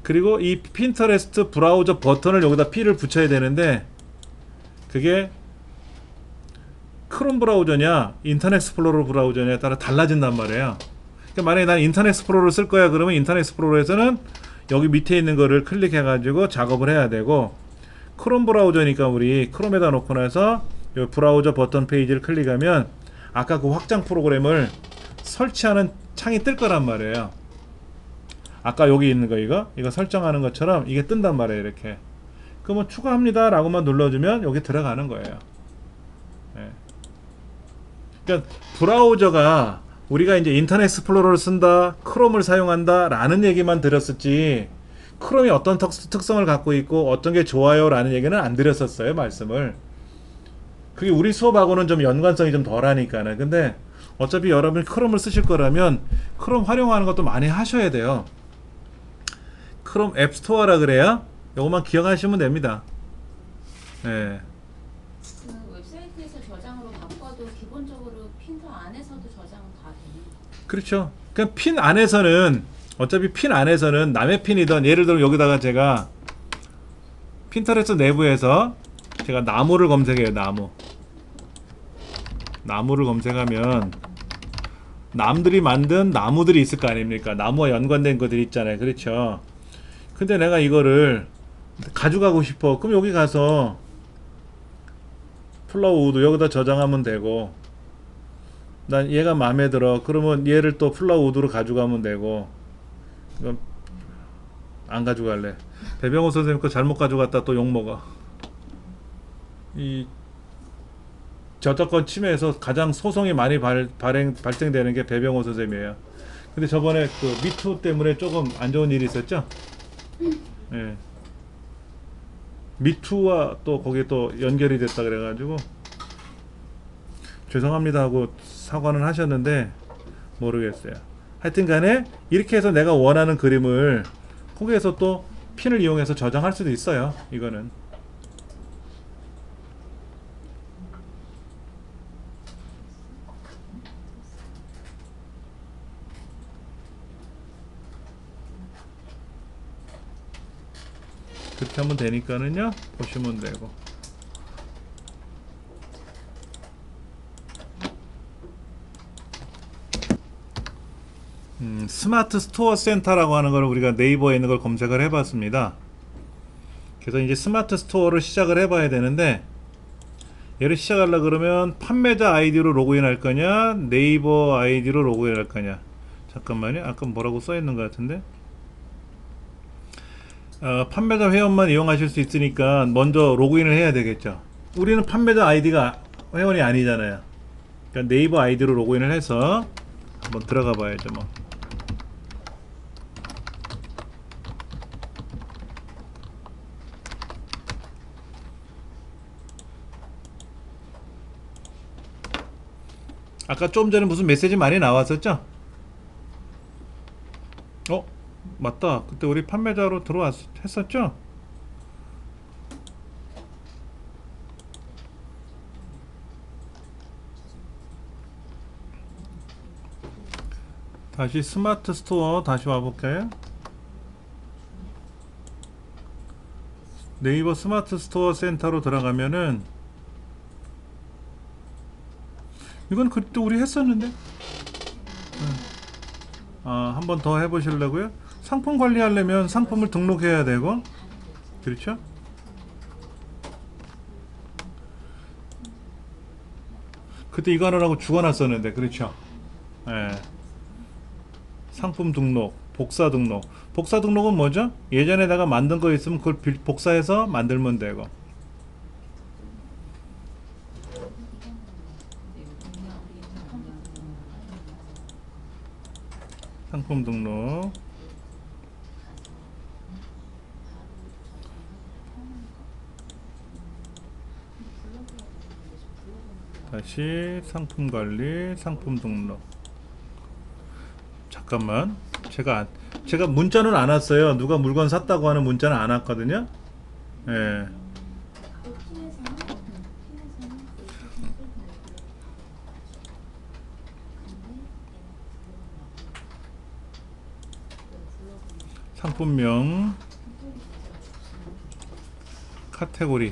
그리고 이 핀터레스트 브라우저 버튼을 여기다 P를 붙여야 되는데, 그게 크롬 브라우저냐 인터넷 익스플로러 브라우저냐에 따라 달라진단 말이에요. 그러니까 만약에 난 인터넷 익스플로러를 쓸 거야 그러면 인터넷 익스플로러에서는 여기 밑에 있는 거를 클릭해 가지고 작업을 해야 되고, 크롬 브라우저니까 우리 크롬에다 놓고 나서 이 브라우저 버튼 페이지를 클릭하면 아까 그 확장 프로그램을 설치하는 창이 뜰 거란 말이에요. 아까 여기 있는 거 이거 설정하는 것처럼 이게 뜬단 말이에요. 이렇게. 그러면 추가합니다 라고만 눌러주면 여기 들어가는 거예요. 네. 그러니까 브라우저가 우리가 이제 인터넷 익스플로러를 쓴다, 크롬을 사용한다 라는 얘기만 들었었지, 크롬이 어떤 특성을 갖고 있고 어떤 게 좋아요 라는 얘기는 안 드렸었어요. 말씀을. 그게 우리 수업하고는 좀 연관성이 좀 덜하니까는. 근데 어차피 여러분이 크롬을 쓰실 거라면 크롬 활용하는 것도 많이 하셔야 돼요. 크롬 앱스토어라 그래야 요것만 기억하시면 됩니다. 네. 그 웹사이트에서 저장으로 바꿔도 기본적으로 핀터 안에서도 저장 다 되는 거예요? 그렇죠. 그냥 핀 안에서는 어차피 핀 안에서는 남의 핀이든, 예를 들어 여기다가 제가 핀터레스트 내부에서 제가 나무를 검색해요. 나무를 검색하면 남들이 만든 나무들이 있을 거 아닙니까? 나무와 연관된 것들이 있잖아요. 그렇죠. 근데 내가 이거를 가져가고 싶어. 그럼 여기 가서 플라워 우드 여기다 저장하면 되고, 난 얘가 마음에 들어. 그러면 얘를 또 플라워 우드로 가져가면 되고. 이건 안 가져갈래. 배병호 선생님 거 잘못 가져갔다 또 욕먹어. 이 저작권 침해에서 가장 소송이 많이 발생되는 게 배병호 선생님이에요. 근데 저번에 그 미투 때문에 조금 안 좋은 일이 있었죠? 예. 미투와 또 거기에 또 연결이 됐다 그래가지고 죄송합니다 하고 사과는 하셨는데 모르겠어요. 하여튼 간에 이렇게 해서 내가 원하는 그림을 거기에서 또 핀을 이용해서 저장할 수도 있어요. 이거는 그렇게 하면 되니까는요, 보시면 되고. 스마트 스토어 센터라고 하는 걸 우리가 네이버에 있는 걸 검색을 해봤습니다. 그래서 이제 스마트 스토어를 시작을 해봐야 되는데, 얘를 시작하려 그러면 판매자 아이디로 로그인 할 거냐 네이버 아이디로 로그인 할 거냐. 잠깐만요. 아까 뭐라고 써 있는 것 같은데. 판매자 회원만 이용하실 수 있으니까 먼저 로그인을 해야 되겠죠. 우리는 판매자 아이디가 회원이 아니잖아요. 그러니까 네이버 아이디로 로그인을 해서 한번 들어가 봐야죠. 뭐 아까 좀 전에 무슨 메시지 많이 나왔었죠? 맞다. 그때 우리 판매자로 했었죠? 다시 스마트 스토어 다시 와볼까요? 네이버 스마트 스토어 센터로 들어가면은 이건 그때 우리 했었는데 한 번 더 해보시려고요? 상품 관리하려면 상품을 등록해야 되고 그렇죠? 그때 이거 하느라고 죽어놨었는데 그렇죠? 예. 상품 등록, 복사 등록. 복사 등록은 뭐죠? 예전에 내가 만든 거 있으면 그걸 복사해서 만들면 되고. 상품 등록. 다시 상품 관리, 상품 등록. 잠깐만. 제가 문자는 안 왔어요. 누가 물건 샀다고 하는 문자는 안 왔거든요. 예. 상품명, 카테고리.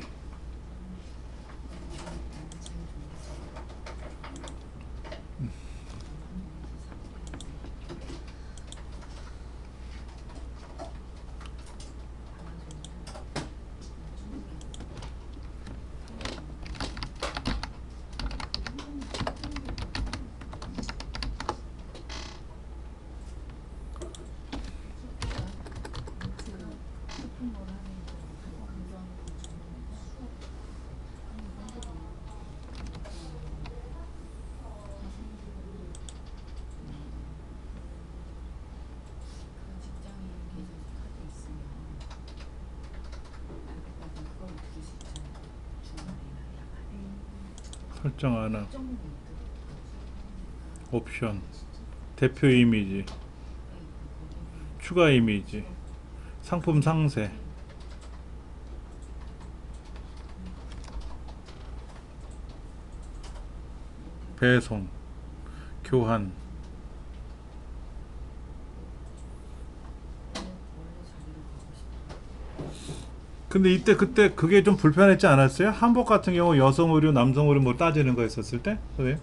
설정 하나. 옵션. 대표 이미지. 추가 이미지. 상품 상세. 배송. 교환. 근데 그때 그게 좀 불편했지 않았어요? 한복 같은 경우 여성 의류, 남성 의류 뭐 따지는 거 있었을 때? 그래?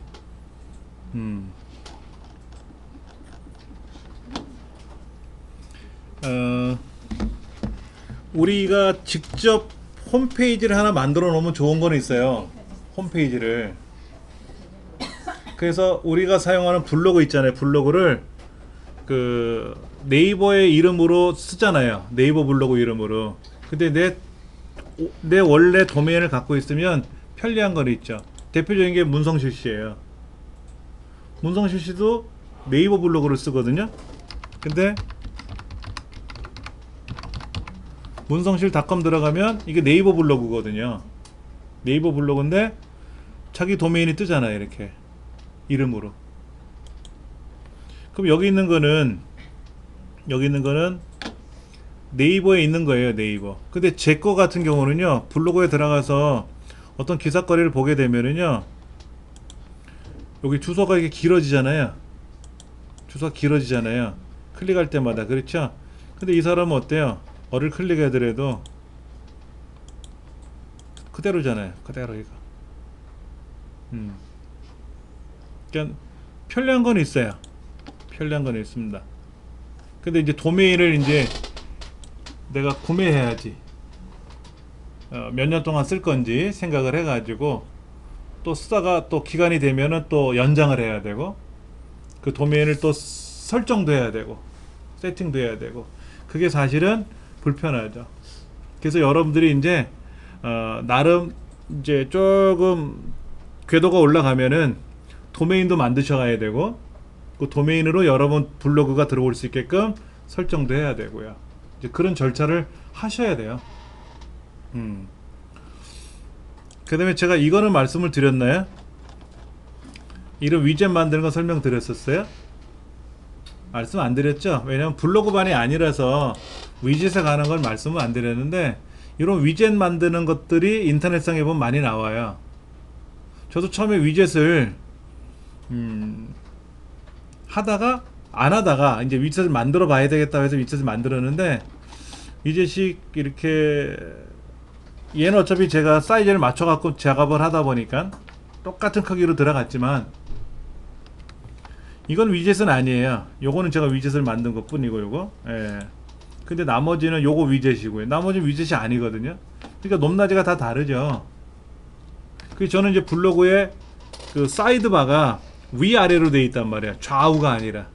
우리가 직접 홈페이지를 하나 만들어 놓으면 좋은 건 있어요. 홈페이지를. 그래서 우리가 사용하는 블로그 있잖아요. 블로그를 그 네이버의 이름으로 쓰잖아요. 네이버 블로그 이름으로. 근데 내 원래 도메인을 갖고 있으면 편리한 건 있죠. 대표적인 게 문성실시예요. 문성실시도 네이버 블로그를 쓰거든요. 근데 문성실닷컴 들어가면 이게 네이버 블로그거든요. 네이버 블로그인데 자기 도메인이 뜨잖아요. 이렇게 이름으로. 그럼 여기 있는 거는 네이버에 있는 거예요. 네이버. 근데 제 거 같은 경우는요, 블로그에 들어가서 어떤 기사거리를 보게 되면은요, 여기 주소가 이게 길어지잖아요. 주소가 길어지잖아요. 클릭할 때마다. 그렇죠? 근데 이 사람은 어때요? 어를 클릭하더라도 그대로잖아요. 그대로 이거. 그러니까 편리한 건 있어요. 편리한 건 있습니다. 근데 이제 도메인을 이제 내가 구매해야지. 몇 년 동안 쓸 건지 생각을 해가지고 또 쓰다가 또 기간이 되면은 또 연장을 해야 되고 그 도메인을 또 설정도 해야 되고 세팅도 해야 되고 그게 사실은 불편하죠. 그래서 여러분들이 이제 나름 이제 조금 궤도가 올라가면은 도메인도 만드셔 가야 되고 그 도메인으로 여러분 블로그가 들어올 수 있게끔 설정도 해야 되고요. 이제 그런 절차를 하셔야 돼요. 그 다음에 제가 이거는 말씀을 드렸나요? 이런 위젯 만드는 거 설명드렸었어요? 말씀 안 드렸죠? 왜냐면 블로그반이 아니라서 위젯에 관한 걸 말씀을 안 드렸는데 이런 위젯 만드는 것들이 인터넷상에 보면 많이 나와요. 저도 처음에 위젯을 하다가 안 하다가 이제 위젯을 만들어 봐야 되겠다 해서 위젯을 만들었는데 위젯이 이렇게 얘는 어차피 제가 사이즈를 맞춰 갖고 작업을 하다 보니까 똑같은 크기로 들어갔지만 이건 위젯은 아니에요. 요거는 제가 위젯을 만든 것 뿐이고 요거 예. 근데 나머지는 요거 위젯이고요. 나머지는 위젯이 아니거든요. 그러니까 높낮이가 다 다르죠. 그 저는 이제 블로그에 그 사이드바가 위아래로 돼 있단 말이야. 좌우가 아니라.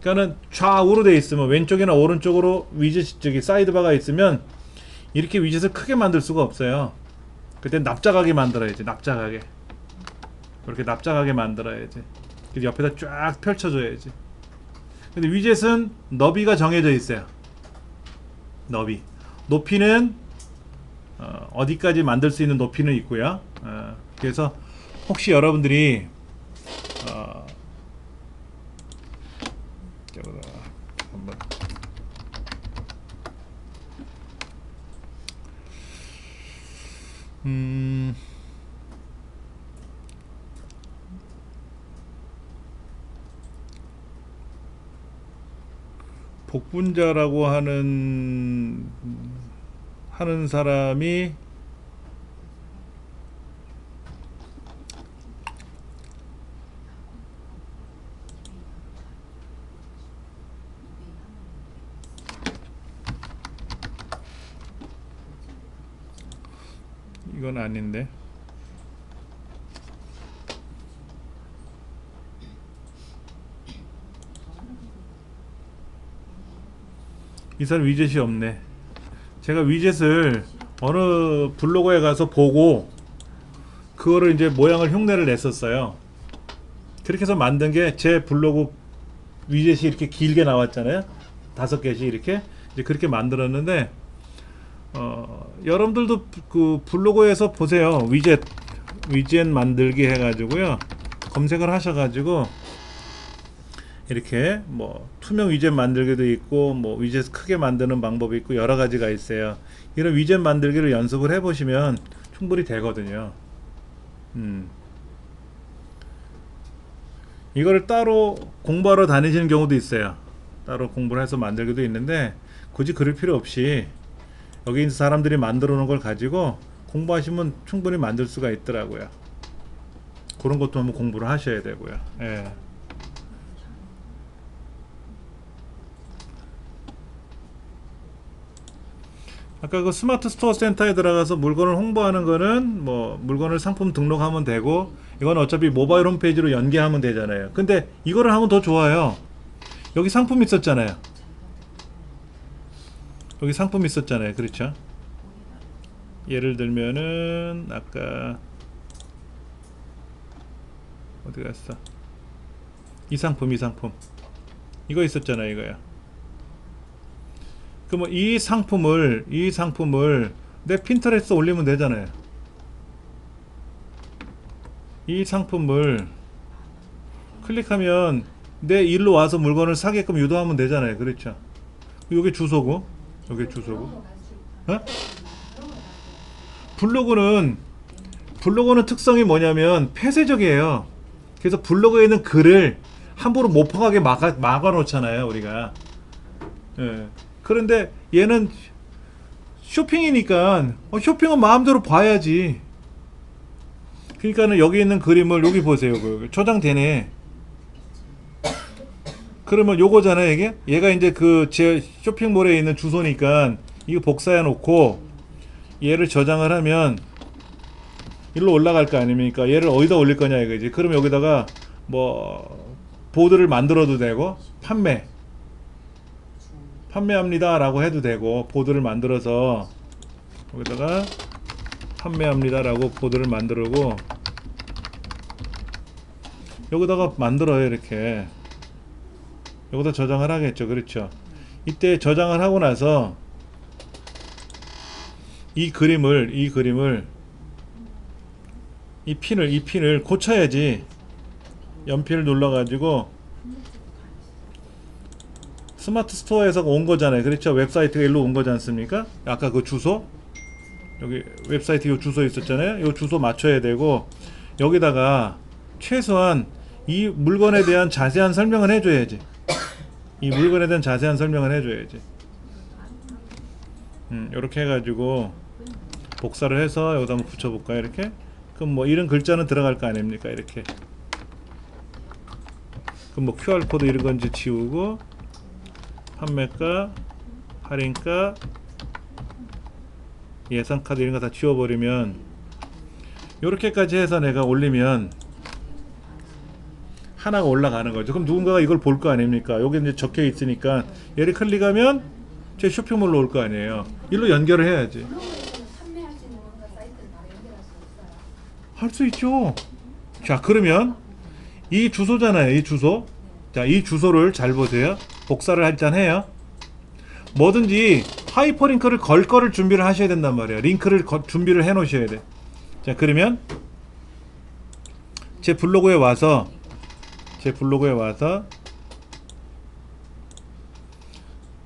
그러니까는 좌우로 돼 있으면 왼쪽이나 오른쪽으로 위젯 저기 사이드바가 있으면 이렇게 위젯을 크게 만들 수가 없어요. 그때 납작하게 만들어야지. 납작하게. 그렇게 납작하게 만들어야지. 그래서 옆에다 쫙 펼쳐줘야지. 근데 위젯은 너비가 정해져 있어요. 너비. 높이는 어디까지 만들 수 있는 높이는 있고요. 그래서 혹시 여러분들이 한번 복분자라고 하는 사람이 이건 아닌데 이 사람 위젯이 없네. 제가 위젯을 어느 블로그에 가서 보고 그거를 이제 모양을 흉내를 냈었어요. 그렇게 해서 만든 게 제 블로그 위젯이 이렇게 길게 나왔잖아요. 5개씩 이렇게 이제 그렇게 만들었는데 여러분들도 그 블로그에서 보세요. 위젯 만들기 해가지고요. 검색을 하셔가지고 이렇게 뭐 투명 위젯 만들기도 있고 뭐 위젯 크게 만드는 방법이 있고 여러 가지가 있어요. 이런 위젯 만들기를 연습을 해보시면 충분히 되거든요. 이거를 따로 공부하러 다니시는 경우도 있어요. 따로 공부를 해서 만들기도 있는데 굳이 그럴 필요 없이 여기 있는 사람들이 만들어 놓은 걸 가지고 공부하시면 충분히 만들 수가 있더라고요. 그런 것도 한번 공부를 하셔야 되고요. 예. 아까 그 스마트 스토어 센터에 들어가서 물건을 홍보하는 거는 뭐 물건을 상품 등록하면 되고 이건 어차피 모바일 홈페이지로 연계하면 되잖아요. 근데 이거를 하면 더 좋아요. 여기 상품 있었잖아요. 여기 상품 있었잖아요. 그렇죠? 예를 들면은 아까 어디 갔어? 이 상품 이거 있었잖아요. 이거요. 그럼 이 상품을 내 핀터레스트 올리면 되잖아요. 이 상품을 클릭하면 내 일로 와서 물건을 사게끔 유도하면 되잖아요. 그렇죠? 여기 주소고 여기 주소고. 어? 블로그는 특성이 뭐냐면 폐쇄적이에요. 그래서 블로그에 있는 글을 함부로 못 퍼가게 막아 놓잖아요. 우리가. 예. 그런데 얘는 쇼핑이니까 쇼핑은 마음대로 봐야지. 그러니까는 여기 있는 그림을 여기 보세요. 저장되네. 그러면 요거잖아요. 이게 얘가 이제 그 제 쇼핑몰에 있는 주소니까 이거 복사해 놓고 얘를 저장을 하면 일로 올라갈 거 아닙니까? 얘를 어디다 올릴 거냐 이거지. 그럼 여기다가 뭐 보드를 만들어도 되고 판매합니다 라고 해도 되고, 보드를 만들어서 여기다가 판매합니다 라고 보드를 만들고 여기다가 만들어요. 이렇게 여기다 저장을 하겠죠. 그렇죠. 이때 저장을 하고 나서 이 그림을 이 핀을 고쳐야지. 연필을 눌러가지고 스마트 스토어에서 온 거잖아요. 그렇죠. 웹사이트가 일로 온 거지 않습니까? 아까 그 주소, 여기 웹사이트 요 주소 있었잖아요. 요 주소 맞춰야 되고, 여기다가 최소한 이 물건에 대한 자세한 설명을 해줘야지. 이 물건에 대한 자세한 설명을 해줘야지. 이렇게 해가지고 복사를 해서 여기다 한번 붙여볼까요? 이렇게. 그럼 뭐 이런 글자는 들어갈 거 아닙니까? 이렇게. 그럼 뭐 QR코드 이런 건지 지우고, 판매가, 할인가, 예상카드 이런 거 다 지워버리면, 요렇게까지 해서 내가 올리면 하나가 올라가는 거죠. 그럼 누군가가 이걸 볼 거 아닙니까? 여기 이제 적혀 있으니까 얘를 클릭하면 제 쇼핑몰로 올 거 아니에요. 일로 연결을 해야지. 판매할 수 있는 뭔가 사이트를 바로 연결할 수 없어요? 할 수 있죠. 자, 그러면 이 주소잖아요. 이 주소. 자, 이 주소를 잘 보세요. 복사를 일단 해요. 뭐든지 하이퍼링크를 걸 거를 준비를 하셔야 된단 말이에요. 링크를 준비를 해 놓으셔야 돼. 자, 그러면 제 블로그에 와서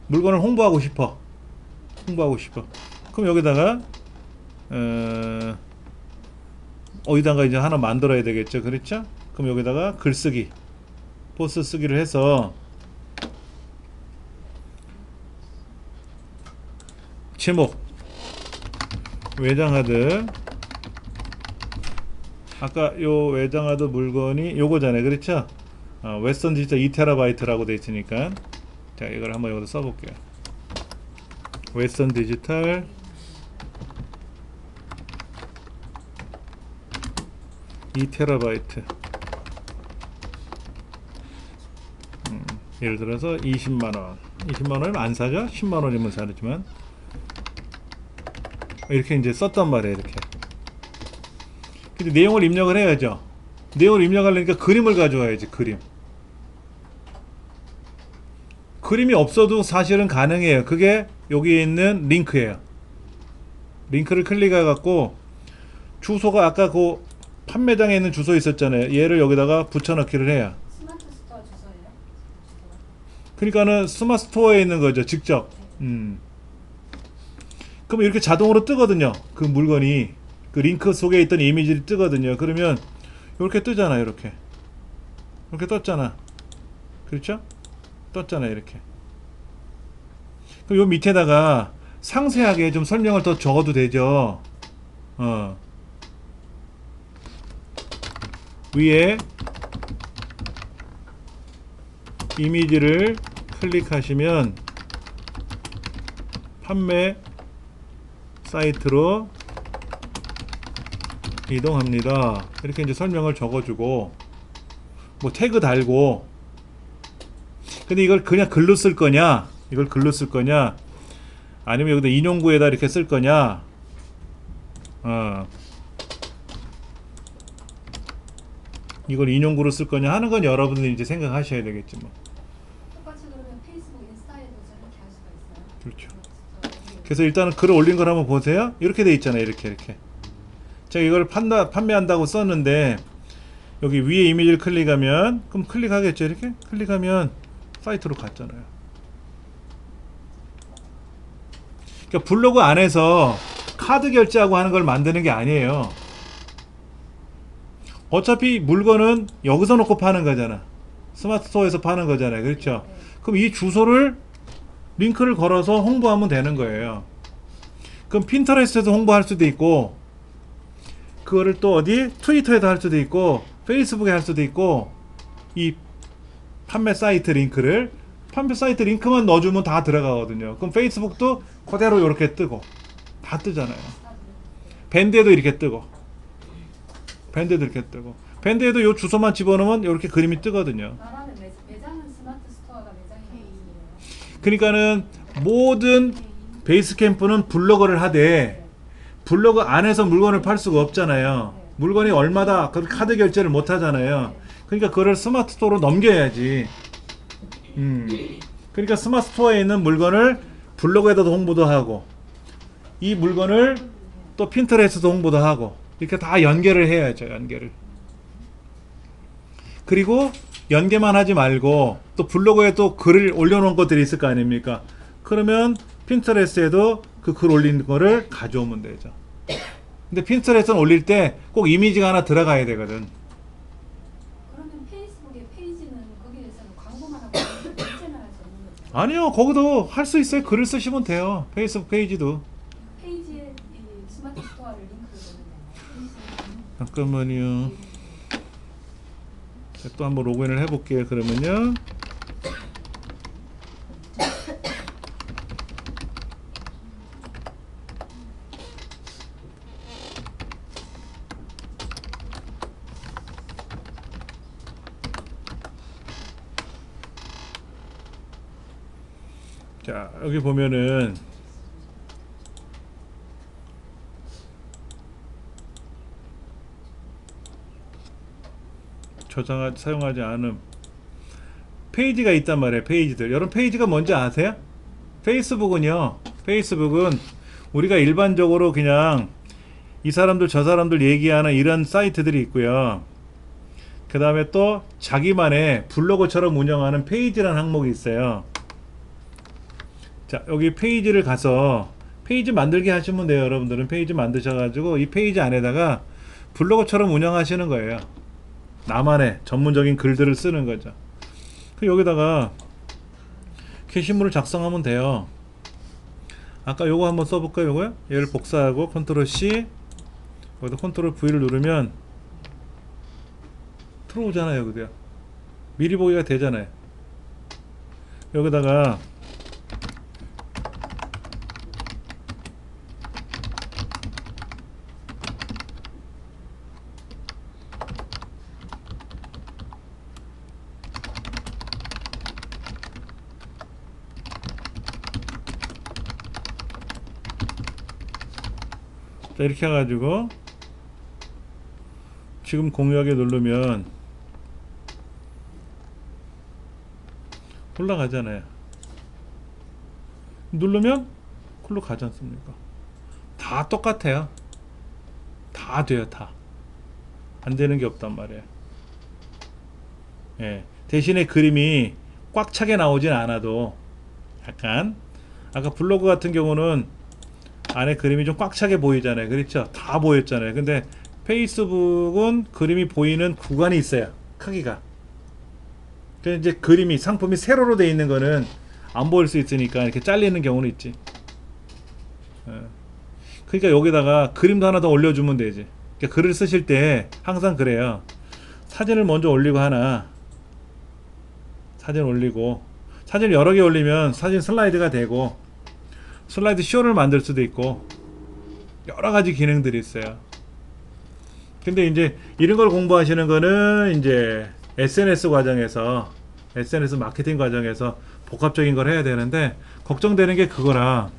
물건을 홍보하고 싶어. 그럼 여기다가 어디다가 이제 하나 만들어야 되겠죠. 그렇죠? 그럼 여기다가 글쓰기, 포스 쓰기를 해서 제목 외장하드, 아까 요 외장하드 물건이 요거잖아요. 그렇죠? 웨스턴 디지털 2TB라고 돼 있으니까, 자, 이걸 한번 여기다 써볼게요. 웨스턴 디지털 2TB. 예를 들어서 20만원. 20만원이면 안 사죠? 10만원이면 사지만. 이렇게 이제 썼단 말이에요. 이렇게. 근데 내용을 입력을 해야죠. 내용을 입력하려니까 그림을 가져와야지. 그림이 없어도 사실은 가능해요. 그게 여기에 있는 링크예요. 링크를 클릭해 갖고 주소가 아까 그 판매장에 있는 주소 있었잖아요. 얘를 여기다가 붙여넣기를 해요. 스마트 스토어 주소예요? 그러니까는 스마트 스토어에 있는 거죠. 직접. 그럼 이렇게 자동으로 뜨거든요. 그 물건이 그 링크 속에 있던 이미지를 뜨거든요. 그러면 이렇게 뜨잖아요. 이렇게 떴잖아. 그렇죠? 떴잖아요. 이렇게. 그럼 요 밑에다가 상세하게 좀 설명을 더 적어도 되죠. 위에 이미지를 클릭하시면 판매 사이트로 이동합니다. 이렇게 이제 설명을 적어주고, 뭐 태그 달고. 근데 이걸 그냥 글로 쓸 거냐, 아니면 여기다 인용구에다 이렇게 쓸 거냐. 이걸 인용구로 쓸 거냐 하는 건 여러분들이 이제 생각하셔야 되겠지 뭐. 똑같이 그러면 페이스북, 인스타에도 저렇게 할 수가 있어요? 그렇죠. 그래서 일단은 글을 올린 걸 한번 보세요. 이렇게 돼 있잖아요. 이렇게. 제가 이걸 판매한다고 썼는데, 여기 위에 이미지를 클릭하면, 그럼 클릭하겠죠. 이렇게 클릭하면 사이트로 갔잖아요. 그러니까 블로그 안에서 카드 결제하고 하는 걸 만드는 게 아니에요. 어차피 물건은 여기서 놓고 파는 거잖아. 스마트 스토어에서 파는 거잖아요. 그렇죠? 그럼 이 주소를 링크를 걸어서 홍보하면 되는 거예요. 그럼 핀터레스트에서 홍보할 수도 있고, 그거를 또 어디? 트위터에도 할 수도 있고, 페이스북에 할 수도 있고, 이 판매 사이트 링크만 넣어주면 다 들어가거든요. 그럼 페이스북도 그대로 이렇게 뜨고, 다 뜨잖아요. 밴드에도 이렇게 뜨고. 밴드에도 이렇게 뜨고, 밴드에도 요 주소만 집어넣으면 이렇게 그림이 뜨거든요. 말하는 매장은 스마트 스토어가 매장이 있어요. 그러니까는 모든 베이스캠프는 블로거를 하되 블로그 안에서 물건을 팔 수가 없잖아요. 물건이 얼마다 그 카드 결제를 못 하잖아요. 그러니까 그걸 스마트 스토어로 넘겨야지. 그러니까 스마트 스토어에 있는 물건을 블로그에도 홍보도 하고, 이 물건을 또 핀터레스트도 홍보도 하고, 이렇게 다 연계를 해야죠. 연계를. 그리고 연계만 하지 말고 또 블로그에 또 글을 올려놓은 것들이 있을 거 아닙니까? 그러면 핀터레스트에도 그 글 올린 거를 가져오면 되죠. 근데 핀터레스트는 올릴 때 꼭 이미지가 하나 들어가야 되거든. 그러면 페이스북의 페이지는 거기에서는 광고만 하고 결제만 할 수 없는 거죠? 아니요, 거기도 할 수 있어요. 글을 쓰시면 돼요. 페이스북 페이지도. 페이지에 이 스마트 스토어를 링크를 넣으면 잠깐만요. 자, 또 한번 로그인을 해볼게요. 그러면요. 자, 여기 보면은 사용하지 않은 페이지가 있단 말이에요. 페이지들. 여러분 페이지가 뭔지 아세요? 페이스북은 우리가 일반적으로 그냥 이 사람들 저 사람들 얘기하는 이런 사이트들이 있고요. 그 다음에 또 자기만의 블로그처럼 운영하는 페이지라는 항목이 있어요. 자, 여기 페이지를 가서 페이지 만들기 하시면 돼요. 여러분들은 페이지 만드셔가지고 이 페이지 안에다가 블로그처럼 운영하시는 거예요. 나만의 전문적인 글들을 쓰는 거죠. 여기다가 게시물을 작성하면 돼요. 아까 요거 한번 써볼까요? 요거요? 얘를 복사하고 컨트롤 C, 여기다 컨트롤 V를 누르면 들어오잖아요. 그게요. 미리 보기가 되잖아요. 여기다가 자, 이렇게 해가지고 지금 공유하기 누르면 올라가잖아요. 누르면 글로 가지 않습니까? 다 똑같아요. 다 돼요. 다 안 되는 게 없단 말이에요. 예, 대신에 그림이 꽉 차게 나오진 않아도 약간, 아까 블로그 같은 경우는 안에 그림이 좀 꽉 차게 보이잖아요. 그렇죠? 다 보였잖아요. 근데 페이스북은 그림이 보이는 구간이 있어요. 크기가. 그래서 이제 그림이, 상품이 세로로 되어 있는 거는 안 보일 수 있으니까 이렇게 잘리는 경우는 있지. 그러니까 여기다가 그림도 하나 더 올려주면 되지. 그러니까 글을 쓰실 때 항상 그래요. 사진을 먼저 올리고 하나, 사진 올리고, 사진 여러 개 올리면 사진 슬라이드가 되고, 슬라이드 쇼를 만들 수도 있고, 여러 가지 기능들이 있어요. 근데 이제 이런 걸 공부하시는 거는 이제 SNS 과정에서, SNS 마케팅 과정에서 복합적인 걸 해야 되는데, 걱정되는 게 그거라.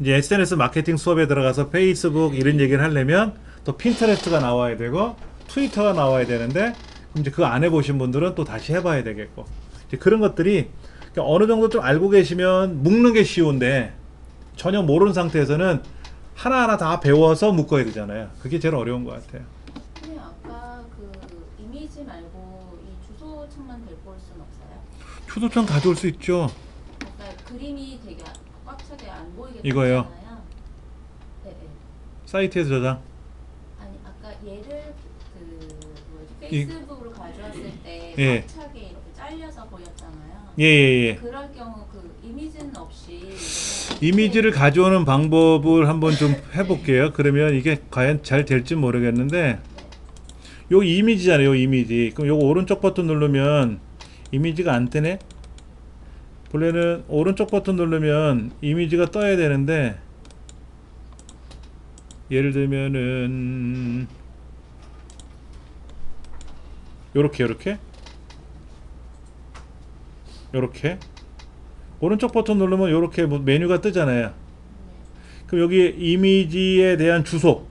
이제 SNS 마케팅 수업에 들어가서 페이스북 이런 얘기를 하려면 또 핀터레스트가 나와야 되고 트위터가 나와야 되는데, 그럼 이제 그거 안 해보신 분들은 또 다시 해봐야 되겠고, 이제 그런 것들이 어느 정도 좀 알고 계시면 묶는 게 쉬운데, 전혀 모르는 상태에서는 하나하나 다 배워서 묶어야 되잖아요. 그게 제일 어려운 것 같아요. 근데 아까 그 이미지 말고 이 주소창만 데리고 올 수는 없어요? 주소창 가져올 수 있죠. 아까 그림이 되게 꽉 차게 안 보이게 이거요? 되잖아요. 네, 네. 사이트에서 저장. 아니 아까 얘를 그 뭐지, 이- 페이스북으로 가져왔을 때 예. 꽉 차게 이렇게 잘려서 보였잖아요. 예예예. 그럴 경우 그 이미지는 없이 이미지를 가져오는 방법을 한번 좀 해볼게요. 그러면 이게 과연 잘 될지 모르겠는데, 요 이미지잖아요. 요 이미지. 그럼 요거 오른쪽 버튼 누르면 이미지가 안 뜨네. 원래는 오른쪽 버튼 누르면 이미지가 떠야 되는데, 예를 들면은 요렇게 오른쪽 버튼 누르면 요렇게 뭐 메뉴가 뜨잖아요. 그럼 여기 이미지에 대한 주소,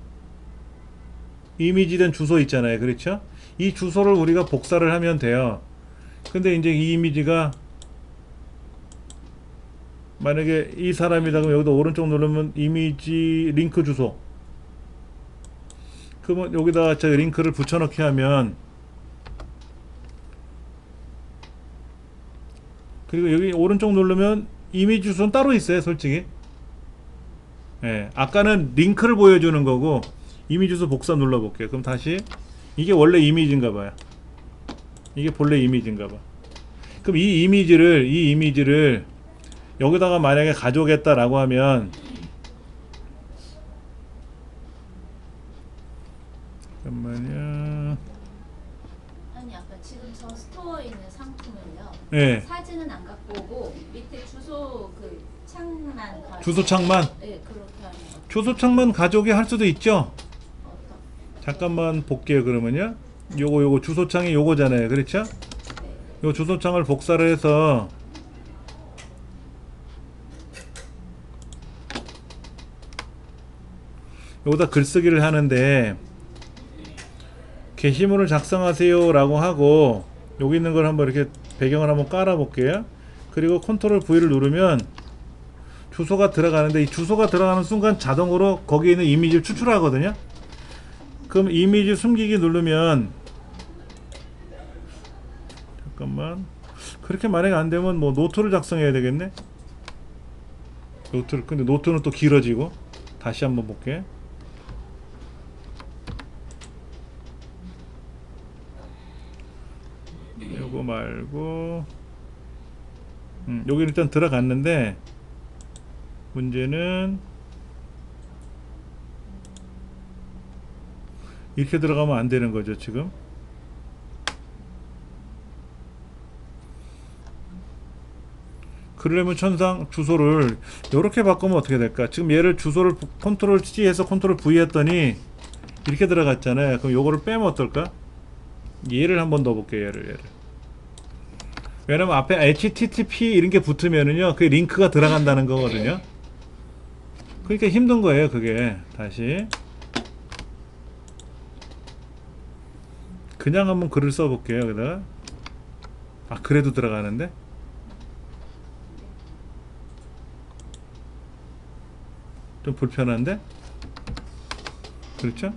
이미지된 주소 있잖아요. 그렇죠? 이 주소를 우리가 복사를 하면 돼요. 근데 이제 이 이미지가 만약에 이 사람이다 그러면 여기다 오른쪽 누르면 이미지 링크 주소, 그러면 여기다가 저 링크를 붙여넣기 하면, 그리고 여기 오른쪽 누르면 이미지 주소는 따로 있어요. 솔직히 예, 아까는 링크를 보여주는 거고, 이미지 주소 복사 눌러볼게요. 그럼 다시 이게 원래 이미지인가 봐요. 이게 본래 이미지인가 봐. 그럼 이 이미지를 여기다가 만약에 가져오겠다라고 하면, 잠깐만요. 아니 아까 지금 저 스토어에 있는 상품을요. 예, 사진은 안 갖고 오고 밑에 주소 그 창만 주소창만, 네, 그렇게 하는 거. 주소창만 가져오게 할 수도 있죠. 어떤? 잠깐만 볼게요. 그러면요, 요거 주소창이 요거잖아요. 그렇죠? 네. 요 주소창을 복사를 해서 여기다 글쓰기를 하는데, 게시물을 작성하세요 라고 하고, 여기 있는 걸 한번 이렇게 배경을 한번 깔아 볼게요. 그리고 컨트롤 V를 누르면 주소가 들어가는데, 이 주소가 들어가는 순간 자동으로 거기에 있는 이미지를 추출하거든요. 그럼 이미지 숨기기 누르면, 잠깐만, 그렇게 만약에 안 되면 뭐 노트를 작성해야 되겠네. 노트를, 근데 노트는 또 길어지고. 다시 한번 볼게. 요거 말고, 여기 일단 들어갔는데, 문제는 이렇게 들어가면 안 되는 거죠. 지금 그러려면 천상 주소를 이렇게 바꾸면 어떻게 될까? 지금 얘를 주소를 컨트롤 C 해서 컨트롤 V 했더니 이렇게 들어갔잖아요. 그럼 요거를 빼면 어떨까? 얘를 한번 더 볼게요. 얘를. 왜냐면 앞에 HTTP 이런 게 붙으면은요, 그게 링크가 들어간다는 거거든요. 그러니까 힘든 거예요, 그게. 다시 그냥 한번 글을 써볼게요. 여기다가. 아, 그래도 들어가는데? 좀 불편한데? 그렇죠?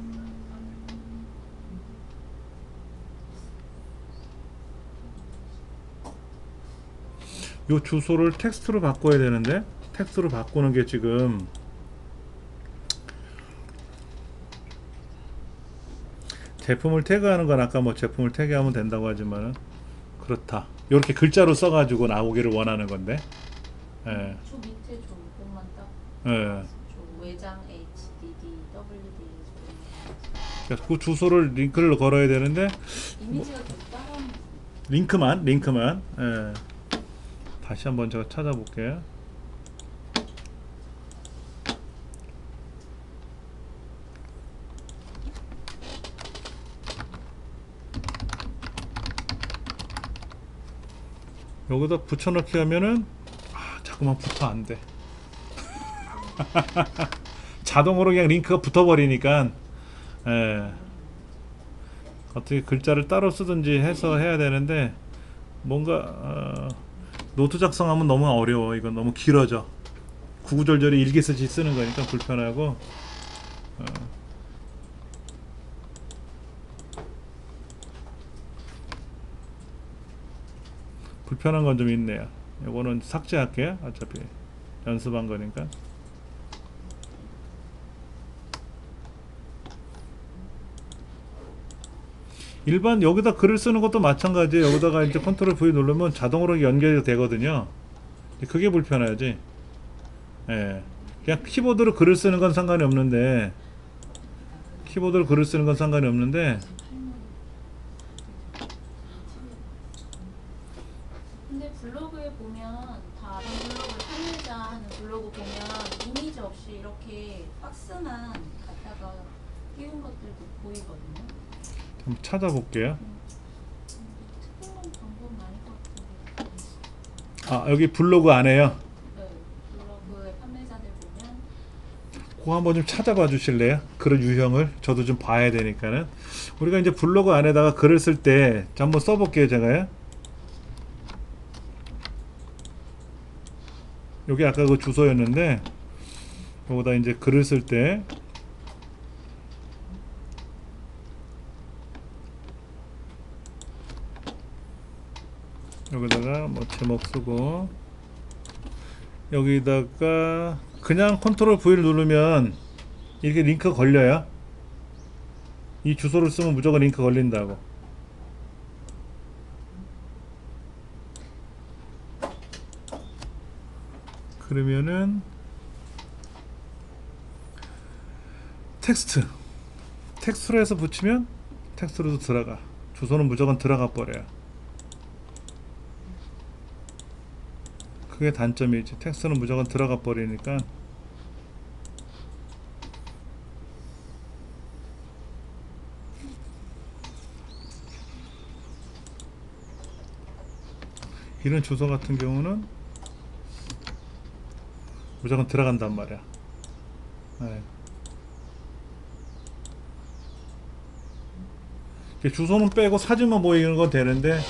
요 주소를 텍스트로 바꿔야 되는데, 텍스트로 바꾸는 게 지금 제품을 태그하는 건 아까 뭐 제품을 태그하면 된다고 하지만은 그렇다. 이렇게 글자로 써가지고 나오기를 원하는 건데. 예. 저 밑에 저 것만 딱. 예. 저 외장 HDD, WD. 그래서 그 주소를 링크를 걸어야 되는데, 이미지가 좀 따로. 링크만. 예. 다시 한번 제가 찾아볼게요. 여기다 붙여넣기 하면은, 자꾸만 붙어 안 돼. 자동으로 그냥 링크가 붙어버리니까, 예. 어떻게 글자를 따로 쓰든지 해서 해야 되는데, 뭔가 노트 작성하면 너무 어려워. 이건 너무 길어져. 구구절절히 일기 쓰듯이 쓰는 거니까 불편하고. 불편한 건 좀 있네요. 요거는 삭제할게요. 어차피 연습한 거니까. 일반 여기다 글을 쓰는 것도 마찬가지예요. 여기다가 이제 컨트롤 V 누르면 자동으로 연결이 되거든요. 그게 불편하지. 예. 그냥 키보드로 글을 쓰는 건 상관이 없는데, 근데 블로그에 보면 다른 블로그를 팔자 하는 블로그 보면 이미지 없이 이렇게 박스만 갖다가 끼운 것들도 보이거든요. 한번 찾아볼게요. 아, 여기 블로그 안에요. 네, 블로그의 판매자들 보면 그거 한번 좀 찾아봐 주실래요? 그런 유형을 저도 좀 봐야 되니까는. 우리가 이제 블로그 안에다가 글을 쓸 때 한번 써볼게요, 제가요. 여기 아까 그 주소였는데 여기다 이제 글을 쓸 때 여기다가 뭐 제목 쓰고 여기다가 그냥 컨트롤 V를 누르면 이렇게 링크 걸려요. 이 주소를 쓰면 무조건 링크 걸린다고. 그러면은 텍스트로 해서 붙이면 텍스트로도 들어가. 주소는 무조건 들어가 버려요. 그게 단점이지. 텍스트는 무조건 들어가 버리니까. 이런 주소 같은 경우는 무조건 들어간단 말이야. 네. 주소는 빼고 사진만 보이는 건 되는데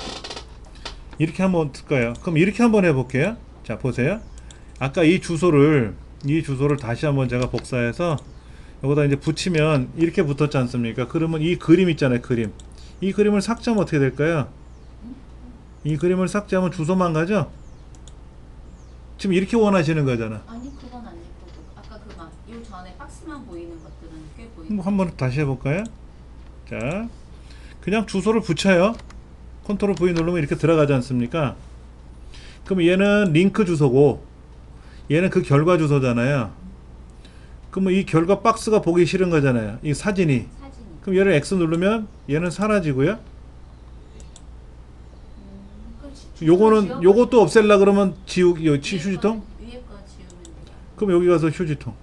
이렇게 한번 어떨까요? 그럼 이렇게 한번 해볼게요. 자, 보세요. 아까 이 주소를 다시 한번 제가 복사해서 여기다 이제 붙이면 이렇게 붙었지 않습니까? 그러면 이 그림 있잖아요, 그림. 이 그림을 삭제하면 어떻게 될까요? 이 그림을 삭제하면 주소만 가죠? 지금 이렇게 원하시는 거잖아. 아니 그건 안 예쁘고 아까 그 막 요 전에 박스만 보이는 것들은 꽤 보이는 뭐 한번 다시 해볼까요? 자, 그냥 주소를 붙여요. 컨트롤 V 누르면 이렇게 들어가지 않습니까? 그럼 얘는 링크 주소고 얘는 그 결과 주소잖아요. 그러면 이 결과 박스가 보기 싫은 거잖아요. 이 사진이. 그럼 얘를 X 누르면 얘는 사라지고요. 요거는 요것도 없앨라 그러면 지우기 휴지통? 위에 거 지우면 돼요. 그럼 여기 가서 휴지통.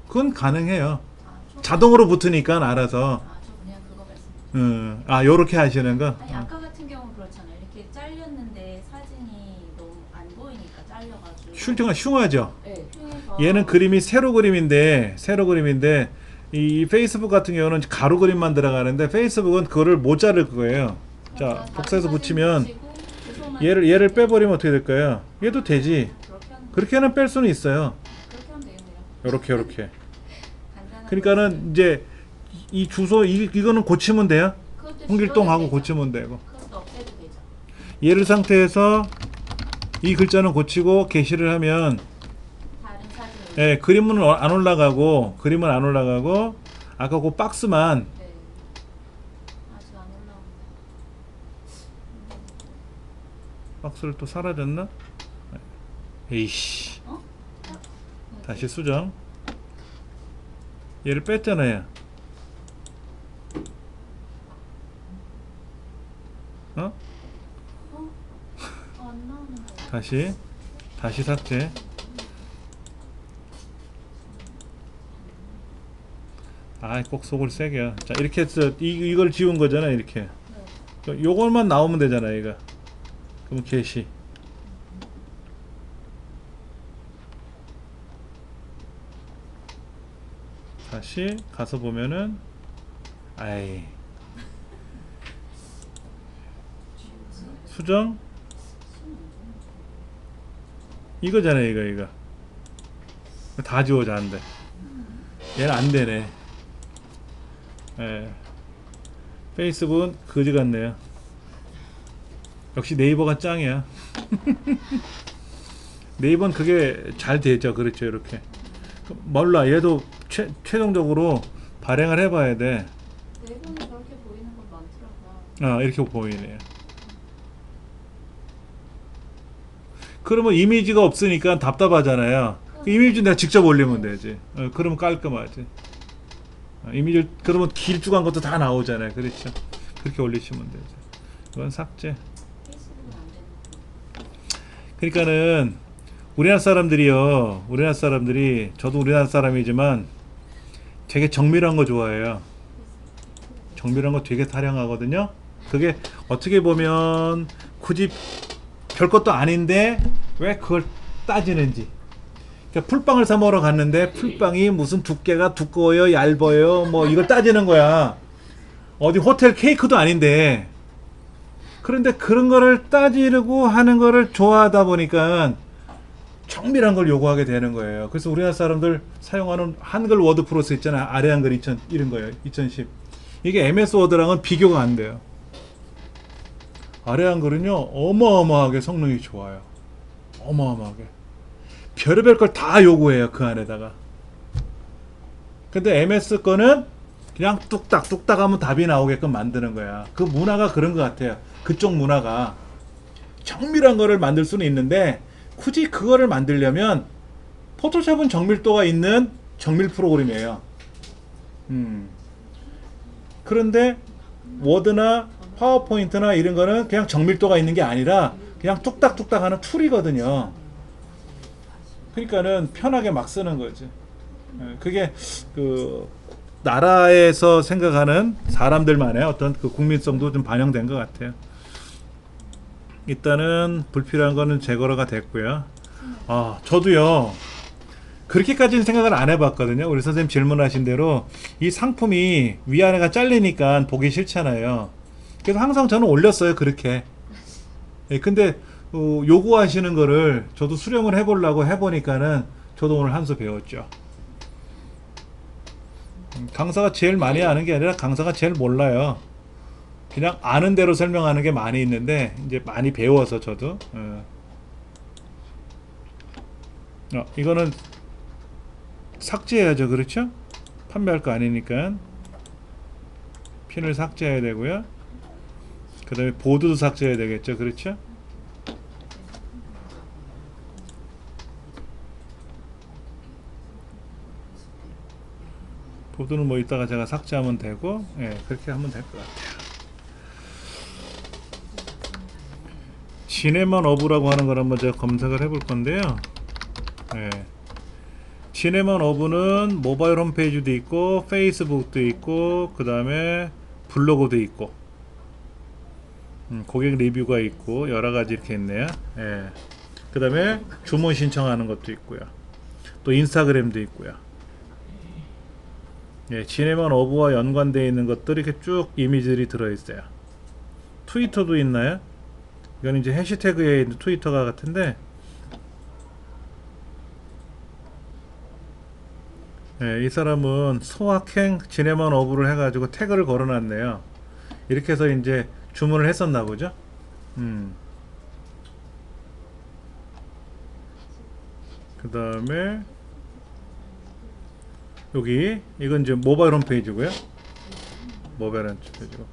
그건 가능해요. 자동으로 붙으니까 알아서. 저 그냥 그거 말씀. 아, 요렇게 하시는 거. 아니 아까 같은 경우는 그렇잖아요. 이렇게 잘렸는데 사진이 너무 안 보이니까 잘려가지고. 휴지통은 흉하죠. 네. 얘는 그림이 세로 그림인데 이 페이스북 같은 경우는 가로 그림만 들어가는데 페이스북은 그거를 못 자를 거예요. 자, 복사해서 붙이면 얘를 빼버리면 어떻게 될까요? 얘도 되지. 그렇게는 뺄 수는 있어요. 그렇게 하면 되겠네요. 요렇게. 간단한 그러니까는 이제 이 주소 이거는 고치면 돼요. 그것도 홍길동하고 지워도 되죠. 고치면 되고. 그것도 없애도 되죠. 얘를 상태에서 이 글자는 고치고 게시를 하면 다른 사진으로. 예, 그림은 안 올라가고 아까 그 박스만 네. 아직 안 올라온다. 박스를 또 사라졌나? 에이씨. 어? 다시 수정. 얘를 뺐잖아요. 어? 안 나오는 거. 다시 삭제. 아, 꼭 속을 세게. 자, 이렇게 해서 이걸 지운 거잖아, 이렇게. 요것만 나오면 되잖아, 이거. 그럼 게시. 다시 가서 보면은 아이. 수정? 이거잖아요, 이거. 다 지워져, 안 돼. 얘는 안 되네. 예. 페이스북은 거지 같네요. 역시 네이버가 짱이야. 네이버는 그게 잘 되죠. 그렇죠. 이렇게. 몰라. 얘도 최종적으로 발행을 해봐야 돼. 네이버는 저렇게 보이는 건 많더라고요. 이렇게 보이네요. 그러면 이미지가 없으니까 답답하잖아요. 그 이미지 내가 직접 올리면 되지. 그러면 깔끔하지. 이미지 그러면 길쭉한 것도 다 나오잖아요. 그렇죠. 그렇게 올리시면 되죠. 이건 삭제. 페이스북은 안 되는 거. 그러니까는 우리나라 사람들이 저도 우리나라 사람이지만 되게 정밀한 거 좋아해요. 정밀한 거 되게 타령하거든요. 그게 어떻게 보면 굳이 별것도 아닌데 왜 그걸 따지는지. 그러니까 풀빵을 사 먹으러 갔는데 풀빵이 무슨 두께가 두꺼워요, 얇아요, 뭐 이걸 따지는 거야. 어디 호텔 케이크도 아닌데. 그런데 그런 거를 따지려고 하는 거를 좋아하다 보니까 정밀한 걸 요구하게 되는 거예요. 그래서 우리나라 사람들 사용하는 한글 워드 프로세스 있잖아요. 아래 한글 2000 이런 거예요. 2010. 이게 MS 워드랑은 비교가 안 돼요. 아래 한글은요 어마어마하게 성능이 좋아요. 어마어마하게 별의별 걸 다 요구해요 그 안에다가. 근데 MS 거는 그냥 뚝딱 뚝딱 하면 답이 나오게끔 만드는 거야. 그 문화가 그런 것 같아요. 그쪽 문화가 정밀한 거를 만들 수는 있는데 굳이 그거를 만들려면 포토샵은 정밀도가 있는 정밀 프로그램이에요. 그런데 워드나 파워포인트나 이런 거는 그냥 정밀도가 있는 게 아니라 그냥 뚝딱뚝딱 하는 툴이거든요. 그러니까는 편하게 막 쓰는 거지. 그게 그 나라에서 생각하는 사람들만의 어떤 그 국민성도 좀 반영된 것 같아요. 일단은 불필요한 거는 제거가 됐고요. 저도요 그렇게까지는 생각을 안 해봤거든요. 우리 선생님 질문하신 대로 이 상품이 위아래가 잘리니까 보기 싫잖아요. 그래서 항상 저는 올렸어요 그렇게. 근데 요구하시는 거를 저도 수령을 해보려고 해보니까는 저도 오늘 한 수 배웠죠. 강사가 제일 많이 아는 게 아니라 강사가 제일 몰라요. 그냥 아는 대로 설명하는 게 많이 있는데 이제 많이 배워서 저도 이거는 삭제해야죠. 그렇죠? 판매할 거 아니니까 핀을 삭제해야 되고요. 그 다음에 보드도 삭제해야 되겠죠. 그렇죠? 보드는 뭐 이따가 제가 삭제하면 되고, 그렇게 하면 될 것 같아요. 지네만 어브라고 하는 걸 한번 제가 검색을 해볼 건데요. 지네만 어브는 모바일 홈페이지도 있고 페이스북도 있고 그 다음에 블로그도 있고 고객 리뷰가 있고 여러가지 이렇게 있네요. 그 다음에 주문 신청하는 것도 있고요. 또 인스타그램도 있고요. 지네만 어브와 연관되어 있는 것들이 이렇게 쭉 이미지들이 들어있어요. 트위터도 있나요? 이건 이제 해시태그에 있는 트위터가 같은데, 이 사람은 소확행 지네만 어브를 해가지고 태그를 걸어놨네요. 이렇게 해서 이제 주문을 했었나 보죠. 그 다음에 여기 이건 이제 모바일 홈페이지고요. 모바일 홈페이지고.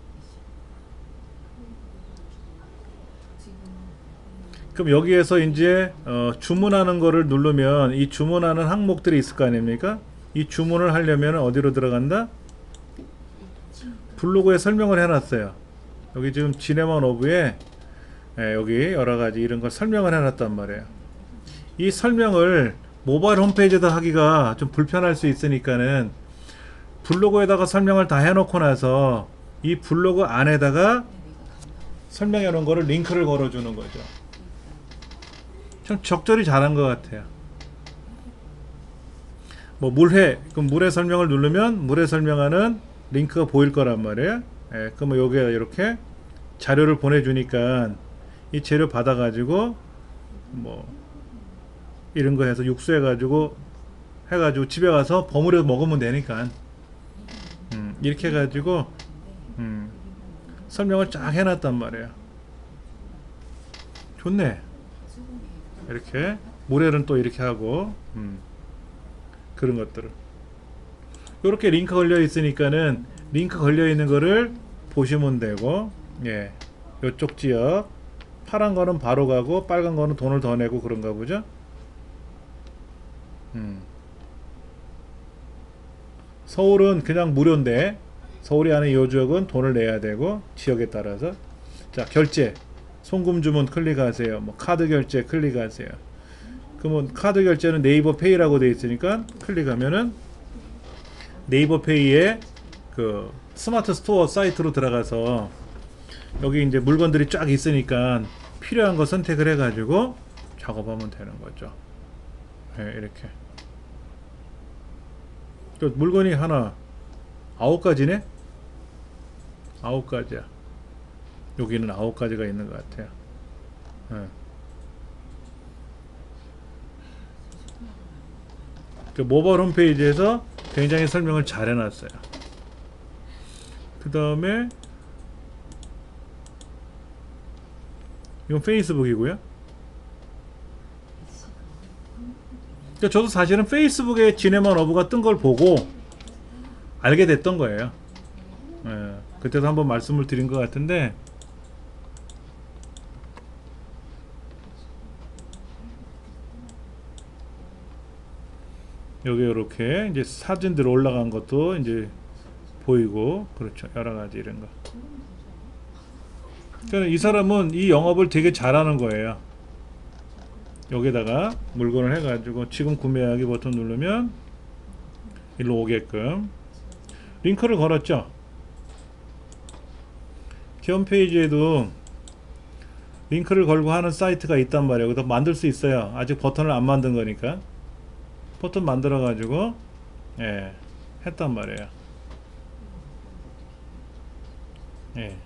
그럼 여기에서 이제 주문하는 거를 누르면 이 주문하는 항목들이 있을 거 아닙니까? 이 주문을 하려면 어디로 들어간다? 블로그에 설명을 해놨어요. 여기 지금 지네만 어브에 여기 여러가지 이런 걸 설명을 해놨단 말이에요. 이 설명을 모바일 홈페이지에다 하기가 좀 불편할 수 있으니까는 블로그에다가 설명을 다 해놓고 나서 이 블로그 안에다가 설명해 놓은 거를 링크를 걸어주는 거죠. 참 적절히 잘한 것 같아요. 뭐 물회, 그럼 물회 설명을 누르면 물회 설명하는 링크가 보일 거란 말이에요. 그럼 여기에 이렇게 자료를 보내주니까 이 재료 받아가지고 뭐 이런 거 해서 육수 해가지고 집에 가서 버무려 먹으면 되니까 이렇게 해가지고 설명을 쫙 해놨단 말이에요. 좋네. 이렇게 물회는 또 이렇게 하고 그런 것들을 이렇게 링크 걸려 있으니까는 링크 걸려 있는 거를 보시면 되고, 이쪽 지역 파란 거는 바로 가고 빨간 거는 돈을 더 내고 그런가 보죠. 서울은 그냥 무료인데 서울이 안에 이 지역은 돈을 내야 되고 지역에 따라서. 자, 결제 송금 주문 클릭하세요. 뭐 카드 결제 클릭하세요. 그러면 카드 결제는 네이버 페이라고 되어 있으니까 클릭하면은 네이버 페이에 그 스마트 스토어 사이트로 들어가서 여기 이제 물건들이 쫙 있으니까 필요한 거 선택을 해가지고 작업하면 되는 거죠. 네, 이렇게. 또 물건이 하나 9가지네? 9가지야. 여기는 9가지가 있는 것 같아요. 네. 그 모바일 홈페이지에서 굉장히 설명을 잘 해놨어요. 그 다음에 이건 페이스북이고요. 그러니까 저도 사실은 페이스북에 지네만 어부가 뜬 걸 보고 알게 됐던 거예요. 예, 그때도 한번 말씀을 드린 것 같은데, 여기 이렇게 이제 사진들 올라간 것도 이제 보이고, 그렇죠. 여러 가지 이런 거. 그러니까 이 사람은 이 영업을 되게 잘하는 거예요. 여기다가 물건을 해가지고 지금 구매하기 버튼 누르면 일로 오게끔 링크를 걸었죠. 제 홈페이지에도 링크를 걸고 하는 사이트가 있단 말이에요. 여기다 만들 수 있어요. 아직 버튼을 안 만든 거니까. 버튼 만들어 가지고 예, 했단 말이에요. 예.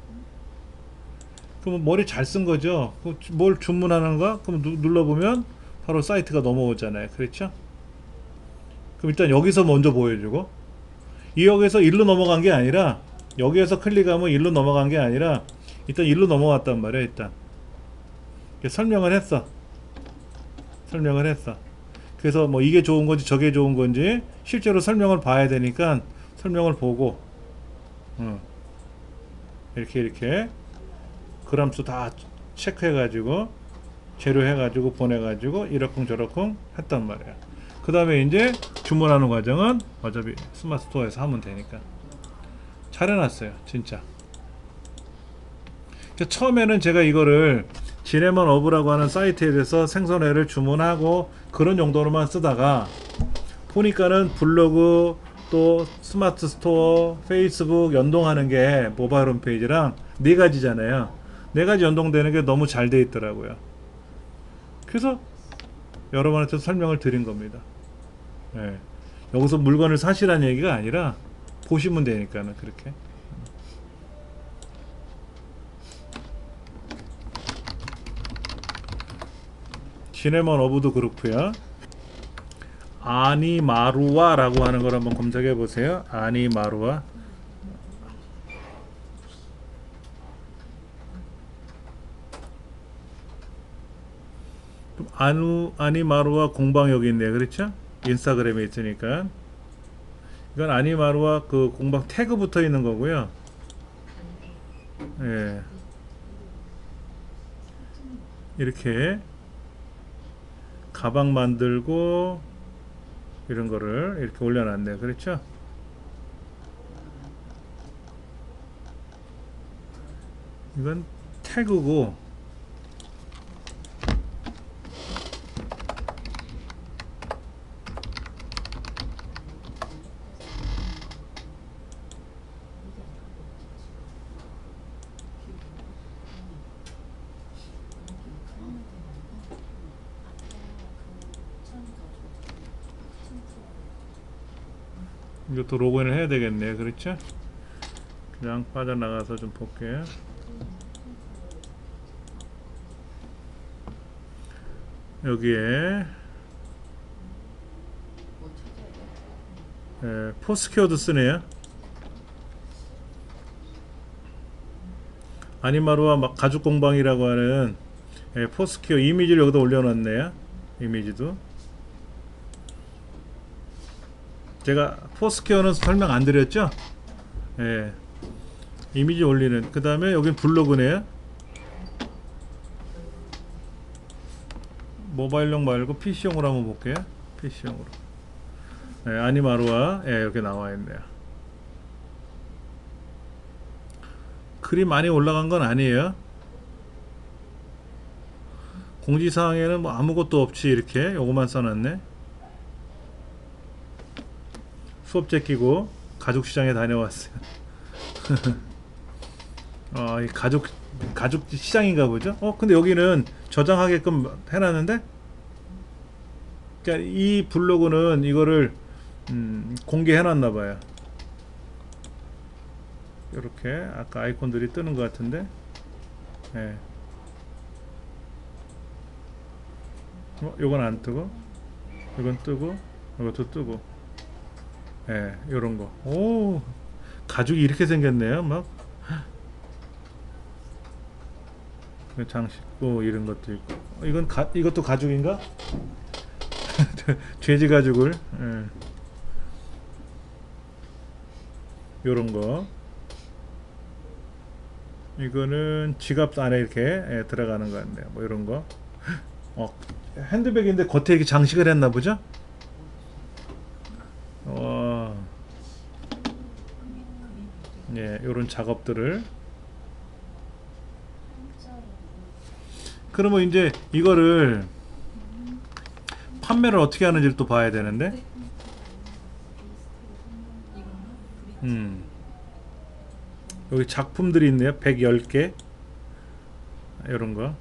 그럼 머리 잘 쓴 거죠. 뭘 주문하는가? 그럼 눌러보면 바로 사이트가 넘어오잖아요. 그렇죠? 그럼 일단 여기서 먼저 보여주고, 이 역에서 일로 넘어간 게 아니라, 여기에서 클릭하면 일로 넘어간 게 아니라 일단 일로 넘어왔단 말이에요. 일단 설명을 했어. 그래서 뭐 이게 좋은 건지 저게 좋은 건지 실제로 설명을 봐야 되니까 설명을 보고 이렇게 그람수 다 체크해 가지고 재료해 가지고 보내 가지고 이러쿵저러쿵 했단 말이에요. 그 다음에 이제 주문하는 과정은 어차피 스마트 스토어에서 하면 되니까 잘 해놨어요. 진짜. 처음에는 제가 이거를 지네만 어브라고 하는 사이트에 대해서 생선회를 주문하고 그런 용도로만 쓰다가 보니까는 블로그 또 스마트 스토어 페이스북 연동하는 게 모바일 홈페이지랑 4가지잖아요. 4가지 연동되는 게 너무 잘 돼 있더라고요. 그래서 여러분한테 설명을 드린 겁니다. 예. 여기서 물건을 사시라는 얘기가 아니라 보시면 되니까는 그렇게. 지네만 어부도 그렇고요. 아니마루아라고 하는 걸 한번 검색해 보세요. 아니마루아. 아니마루아 공방 여기 있네요. 그렇죠? 인스타그램에 있으니까. 이건 아니마루아 그 공방 태그 붙어 있는 거고요. 예. 이렇게 가방 만들고 이런 거를 이렇게 올려놨네요. 그렇죠? 이건 태그고, 이것도 로그인을 해야 되겠네요. 그렇죠? 그냥 빠져나가서 좀 볼게요. 여기에 포스퀘어도 쓰네요. 아니마루와 막 가죽 공방이라고 하는 포스퀘어 이미지를 여기다 올려놨네요. 이미지도 제가 포스퀘어는 설명 안 드렸죠? 예. 이미지 올리는. 그 다음에 여긴 블로그네요. 모바일용 말고 PC용으로 한번 볼게요. PC용으로. 예, 아니마루아 이렇게 나와 있네요. 글이 많이 올라간 건 아니에요. 공지사항에는 뭐 아무것도 없이 이렇게 요거만 써놨네. 수업제 끼고 가죽시장에 다녀왔어요. 이 가죽 가죽 시장인가 보죠. 근데 여기는 저장하게끔 해놨는데, 그러니까 이 블로그는 이거를 공개해놨나 봐요. 이렇게 아까 아이콘들이 뜨는 것 같은데, 예. 요건 안 뜨고, 이건 뜨고, 이것도 뜨고, 예, 요런 거. 오, 가죽이 이렇게 생겼네요. 막 장식구 이런 것도 있고. 이건 이것도 가죽인가? 돼지 가죽을, 예. 요런 거. 이거는 지갑 안에 이렇게 들어가는 거 같네요. 뭐 이런 거. 핸드백인데 겉에 이렇게 장식을 했나 보죠? 예, 요런 작업들을. 그러면 이제 이거를 판매를 어떻게 하는지를 또 봐야 되는데. 여기 작품들이 있네요. 110개. 이런 거.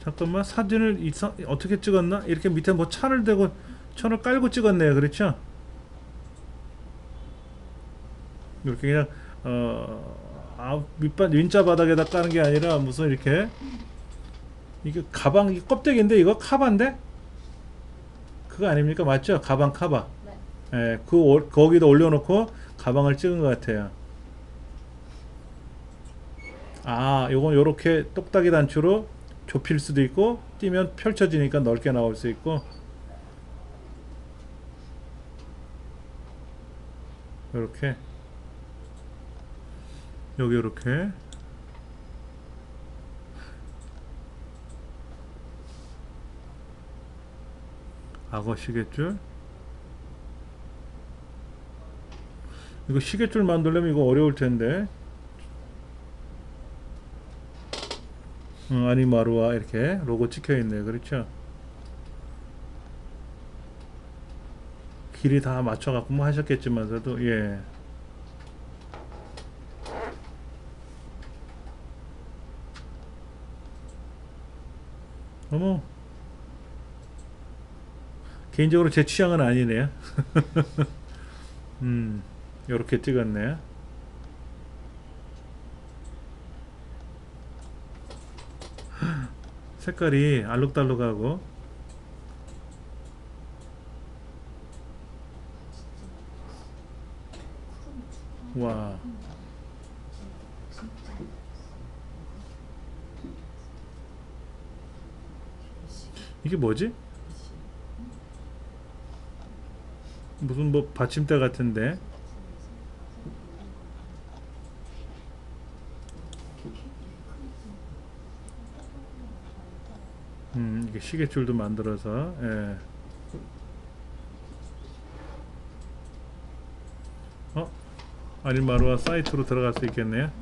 잠깐만, 사진을 어떻게 찍었나? 이렇게 밑에 뭐 차를 대고 천을 깔고 찍었네요. 그렇죠? 이렇게 그냥 윈자 바닥에다 까는 게 아니라 무슨 이렇게, 이게 가방, 이게 껍데기인데 이거 카바인데? 그거 아닙니까? 맞죠? 가방 카바. 네. 예, 거기다 올려놓고 가방을 찍은 것 같아요. 요건 요렇게 똑딱이 단추로 좁힐 수도 있고, 뛰면 펼쳐지니까 넓게 나올 수 있고, 요렇게, 여기 요렇게. 악어 시계줄. 이거 시계줄 만들려면 이거 어려울 텐데. 아니마루와 이렇게 로고 찍혀 있네요. 그렇죠? 길이 다 맞춰 갖고 뭐 하셨겠지만서도, 예. 어머, 개인적으로 제 취향은 아니네요. 요렇게 찍었네요. 색깔이 알록달록하고. 와, 이게 뭐지? 무슨 뭐 받침대 같은데. 이게 시계줄도 만들어서, 예. 아니마루와 사이트로 들어갈 수 있겠네요.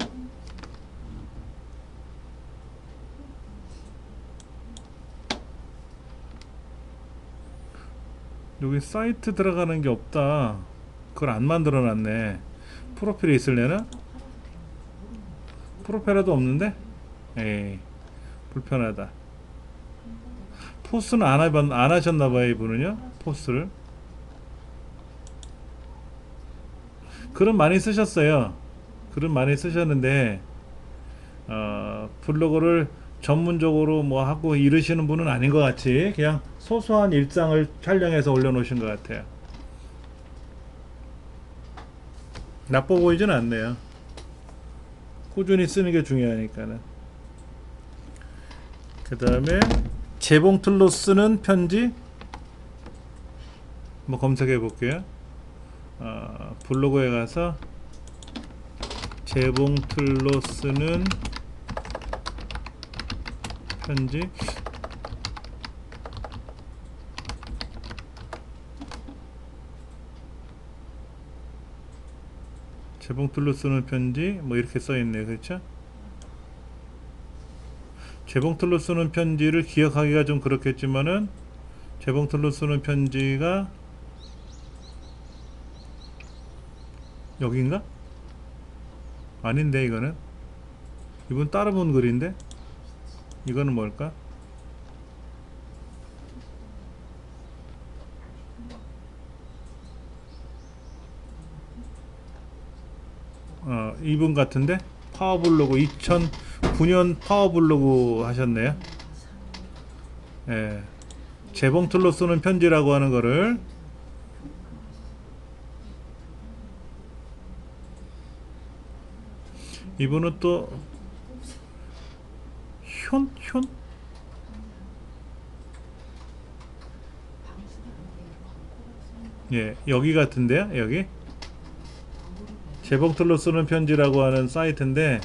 여기 사이트 들어가는 게 없다. 그걸 안 만들어 놨네. 프로필에 있을래나? 프로필에도 없는데? 에이, 불편하다. 포스는 안 하셨나봐요, 이분은요. 포스를 글은 많이 쓰셨어요. 글은 많이 쓰셨는데, 블로그를 전문적으로 뭐 하고 이러시는 분은 아닌 것 같이 그냥 소소한 일상을 촬영해서 올려놓으신 것 같아요. 나빠 보이진 않네요. 꾸준히 쓰는 게 중요하니까는. 그 다음에 재봉틀로 쓰는 편지 뭐 검색해 볼게요. 블로그에 가서 재봉틀로 쓰는 편지. 재봉틀로 쓰는 편지 뭐 이렇게 써 있네요. 그렇죠? 재봉틀로 쓰는 편지를 기억하기가 좀 그렇겠지만은 재봉틀로 쓰는 편지가 여긴가? 아닌데 이거는 이분 따로 본 글인데 이거는 뭘까? 이분 같은데 파워블로그 2009년 파워블로그 하셨네요. 예, 재봉틀로 쓰는 편지라고 하는 거를 이분은 또 현? 예, 여기 같은데요, 여기 재봉틀로 쓰는 편지라고 하는 사이트인데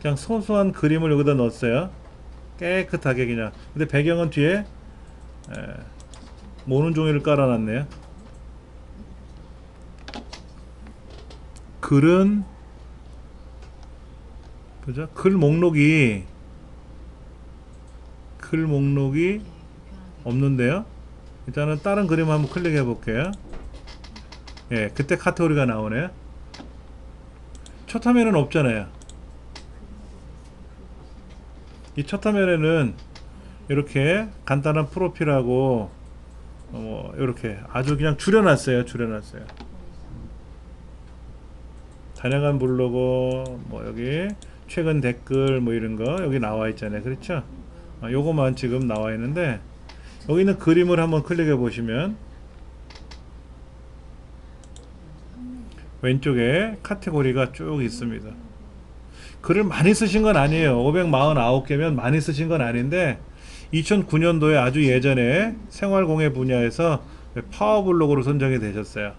그냥 소소한 그림을 여기다 넣었어요. 깨끗하게 그냥. 근데 배경은 뒤에 모는 종이를 깔아놨네요. 글은 그죠? 글 목록이 없는데요. 일단은 다른 그림 한번 클릭해 볼게요. 예, 그때 카테고리가 나오네요. 첫 화면은 없잖아요. 이 첫 화면에는 이렇게 간단한 프로필하고 이렇게 아주 그냥 줄여놨어요. 다양한 블로그 여기 최근 댓글 이런 거 여기 나와 있잖아요. 그렇죠? 요거만 지금 나와 있는데 여기 있는 그림을 한번 클릭해 보시면 왼쪽에 카테고리가 쭉 있습니다. 글을 많이 쓰신 건 아니에요. 549개면 많이 쓰신 건 아닌데 2009년도에 아주 예전에 생활공예 분야에서 파워블로그로 선정이 되셨어요.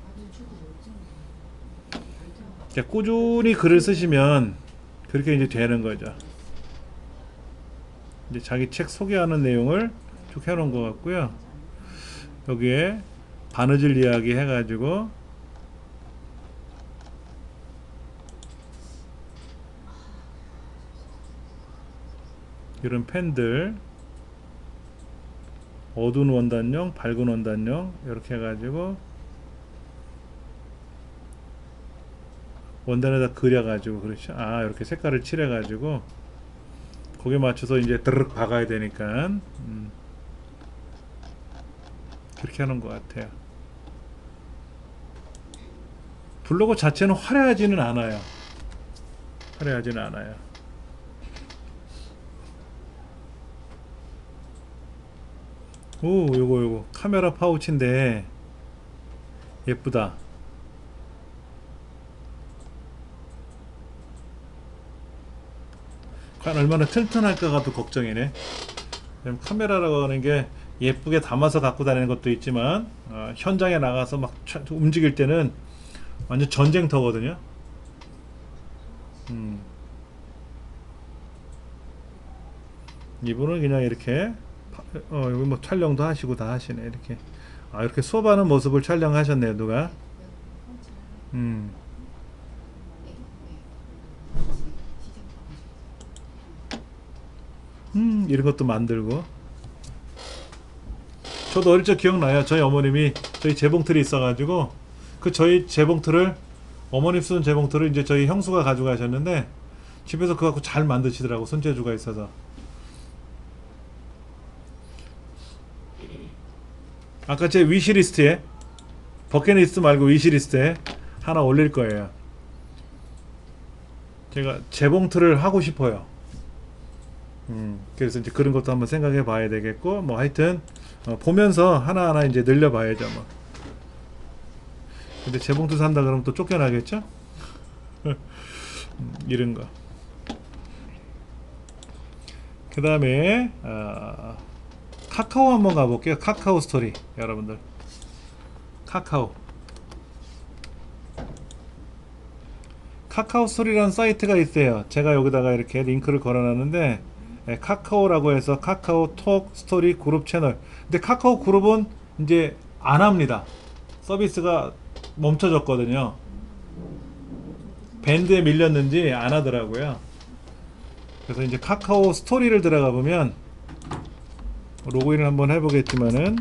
꾸준히 글을 쓰시면 그렇게 이제 되는 거죠. 이제 자기 책 소개하는 내용을 쭉 해놓은 것 같고요. 여기에 바느질 이야기 해가지고 이런 펜들 어두운 원단용, 밝은 원단용 이렇게 해가지고 원단에다 그려가지고 그렇죠. 이렇게 색깔을 칠해가지고 거기에 맞춰서 이제 드르륵 박아야 되니까 그렇게 하는 것 같아요. 블로그 자체는 화려하지는 않아요. 오, 요거 카메라 파우치인데 예쁘다. 과연 얼마나 튼튼할까가 또 걱정이네. 카메라라고 하는 게 예쁘게 담아서 갖고 다니는 것도 있지만 현장에 나가서 막 움직일 때는 완전 전쟁터거든요. 이분은 그냥 이렇게 여기 촬영도 하시고 다 하시네. 이렇게 수업하는 모습을 촬영하셨네요. 누가? 이런 것도 만들고. 저도 어릴 적 기억나요. 저희 어머님이 저희 재봉틀이 있어가지고 저희 재봉틀을 어머님 쓰는 재봉틀을 이제 저희 형수가 가져가셨는데 집에서 그거 갖고 잘 만드시더라고. 손재주가 있어서. 아까 제 위시리스트에 버킷리스트 말고 위시리스트에 하나 올릴 거예요. 제가 재봉틀을 하고 싶어요. 그래서 이제 그런 것도 한번 생각해 봐야 되겠고 하여튼 보면서 하나하나 이제 늘려 봐야죠. 근데 재봉틀 산다 그러면 또 쫓겨나겠죠? 이런 거. 그 다음에 카카오 한번 가볼게요. 카카오 스토리. 여러분들 카카오 스토리라는 사이트가 있어요. 제가 여기다가 이렇게 링크를 걸어놨는데 카카오라고 해서 카카오톡 스토리 그룹 채널. 근데 카카오 그룹은 이제 안 합니다. 서비스가 멈춰졌거든요. 밴드에 밀렸는지 안 하더라고요. 그래서 이제 카카오 스토리를 들어가 보면 로그인을 한번 해보겠지만은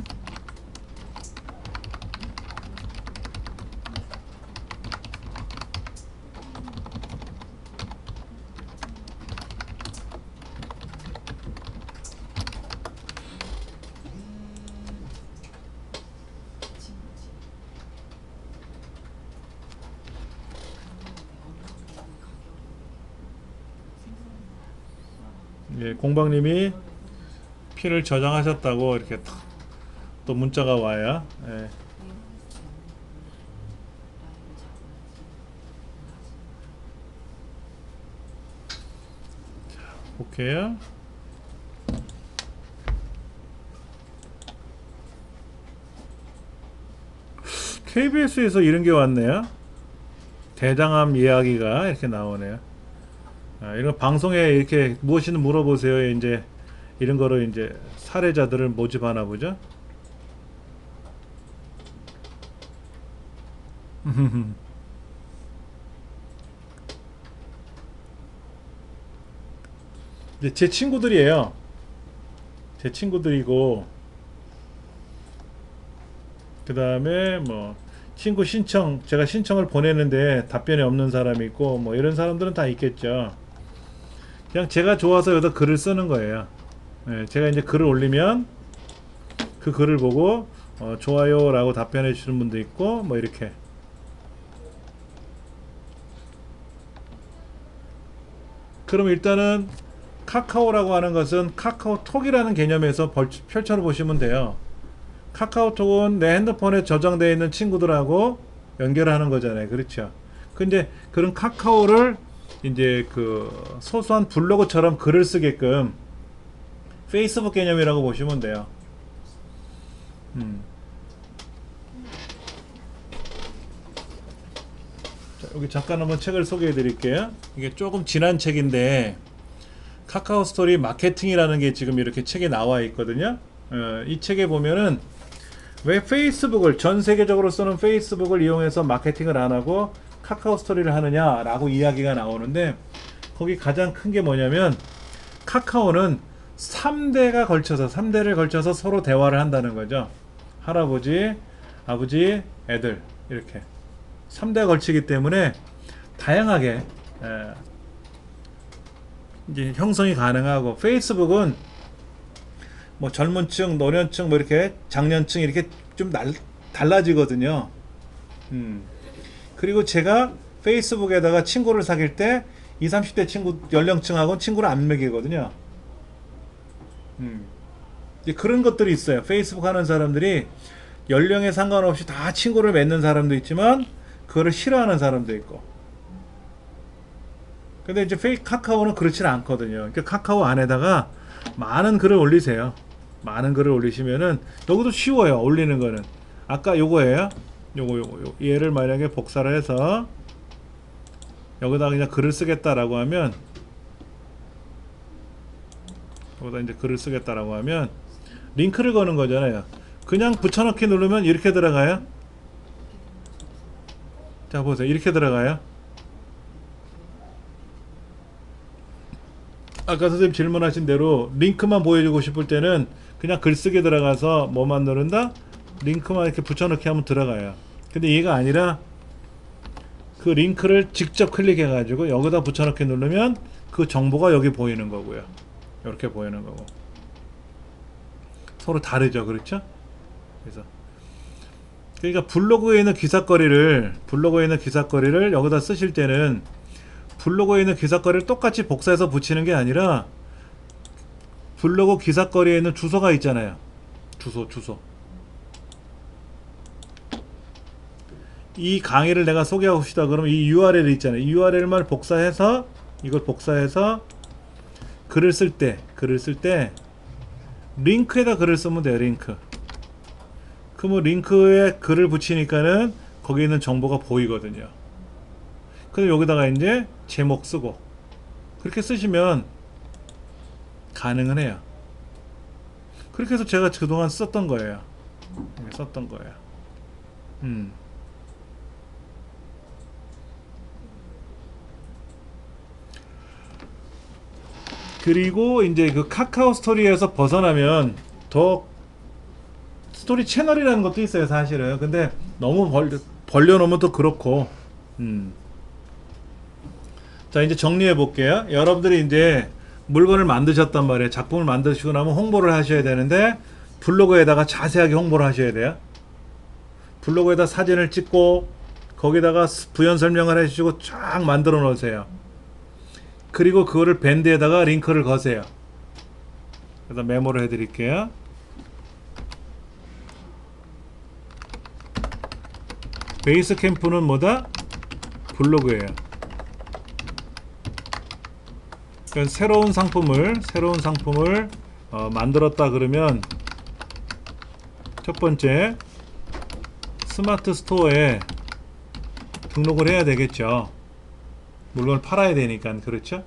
예, 공방님이 피를 저장하셨다고 이렇게 또 문자가 와요. 예. 볼게요. KBS에서 이런 게 왔네요. 대장암 이야기가 이렇게 나오네요. 이런 방송에 이렇게 무엇이든 물어보세요. 이제 이런 거를 이제 사례자들을 모집하나 보죠. 이제 제 친구들이에요. 제 친구들이고, 그 다음에 뭐 친구 신청, 제가 신청을 보내는데 답변이 없는 사람이 있고, 뭐 이런 사람들은 다 있겠죠. 그냥 제가 좋아서 여기다 글을 쓰는 거예요. 예, 제가 이제 글을 올리면 그 글을 보고 좋아요 라고 답변해 주시는 분도 있고, 뭐 이렇게. 그럼 일단은 카카오라고 하는 것은 카카오톡이라는 개념에서 펼쳐 보시면 돼요. 카카오톡은 내 핸드폰에 저장되어 있는 친구들하고 연결하는 거잖아요. 그렇죠? 근데 그런 카카오를 이제 그 소소한 블로그처럼 글을 쓰게끔 페이스북 개념이라고 보시면 돼요. 자, 여기 잠깐 한번 책을 소개해 드릴게요. 이게 조금 지난 책인데 카카오 스토리 마케팅이라는 게 지금 이렇게 책에 나와 있거든요. 이 책에 보면은 왜 페이스북을, 전 세계적으로 쓰는 페이스북을 이용해서 마케팅을 안 하고 카카오 스토리를 하느냐라고 이야기가 나오는데, 거기 가장 큰 게 뭐냐면 카카오는 3대를 걸쳐서 서로 대화를 한다는 거죠. 할아버지, 아버지, 애들, 이렇게 3대가 걸치기 때문에 다양하게 이제 형성이 가능하고, 페이스북은 뭐 젊은층, 노년층, 뭐 이렇게 장년층 이렇게 좀 달라지거든요. 그리고 제가 페이스북에다가 친구를 사귈 때 20, 30대 친구 연령층하고는 친구를 안 맺이거든요. 이제 그런 것들이 있어요. 페이스북 하는 사람들이 연령에 상관없이 다 친구를 맺는 사람도 있지만 그거를 싫어하는 사람도 있고. 근데 이제 카카오는 그렇지는 않거든요. 그러니까 카카오 안에다가 많은 글을 올리세요. 많은 글을 올리시면은 여기도 쉬워요. 올리는 거는 아까 요거예요. 요거 얘를 만약에 복사를 해서 여기다 그냥 글을 쓰겠다라고 하면, 여기다 이제 글을 쓰겠다라고 하면 링크를 거는 거잖아요. 그냥 붙여넣기 누르면 이렇게 들어가요. 자 보세요. 이렇게 들어가요. 아까 선생님 질문하신 대로 링크만 보여주고 싶을 때는 그냥 글쓰기 들어가서 뭐만 누른다? 링크만 이렇게 붙여넣기 하면 들어가요. 근데 얘가 아니라 그 링크를 직접 클릭해 가지고 여기다 붙여넣기 누르면 그 정보가 여기 보이는 거고요. 이렇게 보이는 거고. 서로 다르죠. 그렇죠? 그래서 그러니까 블로그에 있는 기사거리를 여기다 쓰실 때는 블로그에 있는 기사거리를 똑같이 복사해서 붙이는 게 아니라 블로그 기사거리에 있는 주소가 있잖아요. 주소. 이 강의를 내가 소개하고 싶다 그러면 이 URL 있잖아요. 이 URL만 복사해서, 이걸 복사해서 글을 쓸 때 링크에다 글을 쓰면 돼요. 링크. 그러면 링크에 글을 붙이니까는 거기 있는 정보가 보이거든요. 그래서 여기다가 이제 제목 쓰고 그렇게 쓰시면 가능은 해요. 그렇게 해서 제가 그동안 썼던 거예요. 그리고 이제 그 카카오 스토리에서 벗어나면 더 스토리 채널이라는 것도 있어요, 사실은. 근데 너무 벌려놓으면 또 그렇고. 자, 이제 정리해 볼게요. 여러분들이 이제 물건을 만드셨단 말이에요. 작품을 만드시고 나면 홍보를 하셔야 되는데 블로그에다가 자세하게 홍보를 하셔야 돼요. 블로그에다 사진을 찍고 거기다가 부연 설명을 해주시고 쫙 만들어 놓으세요. 그리고 그거를 밴드에다가 링크를 거세요. 그래서 메모를 해드릴게요. 베이스 캠프는 뭐다? 블로그예요. 그러니까 새로운 상품을 만들었다 그러면 첫 번째 스마트 스토어에 등록을 해야 되겠죠. 물건을 팔아야 되니까. 그렇죠?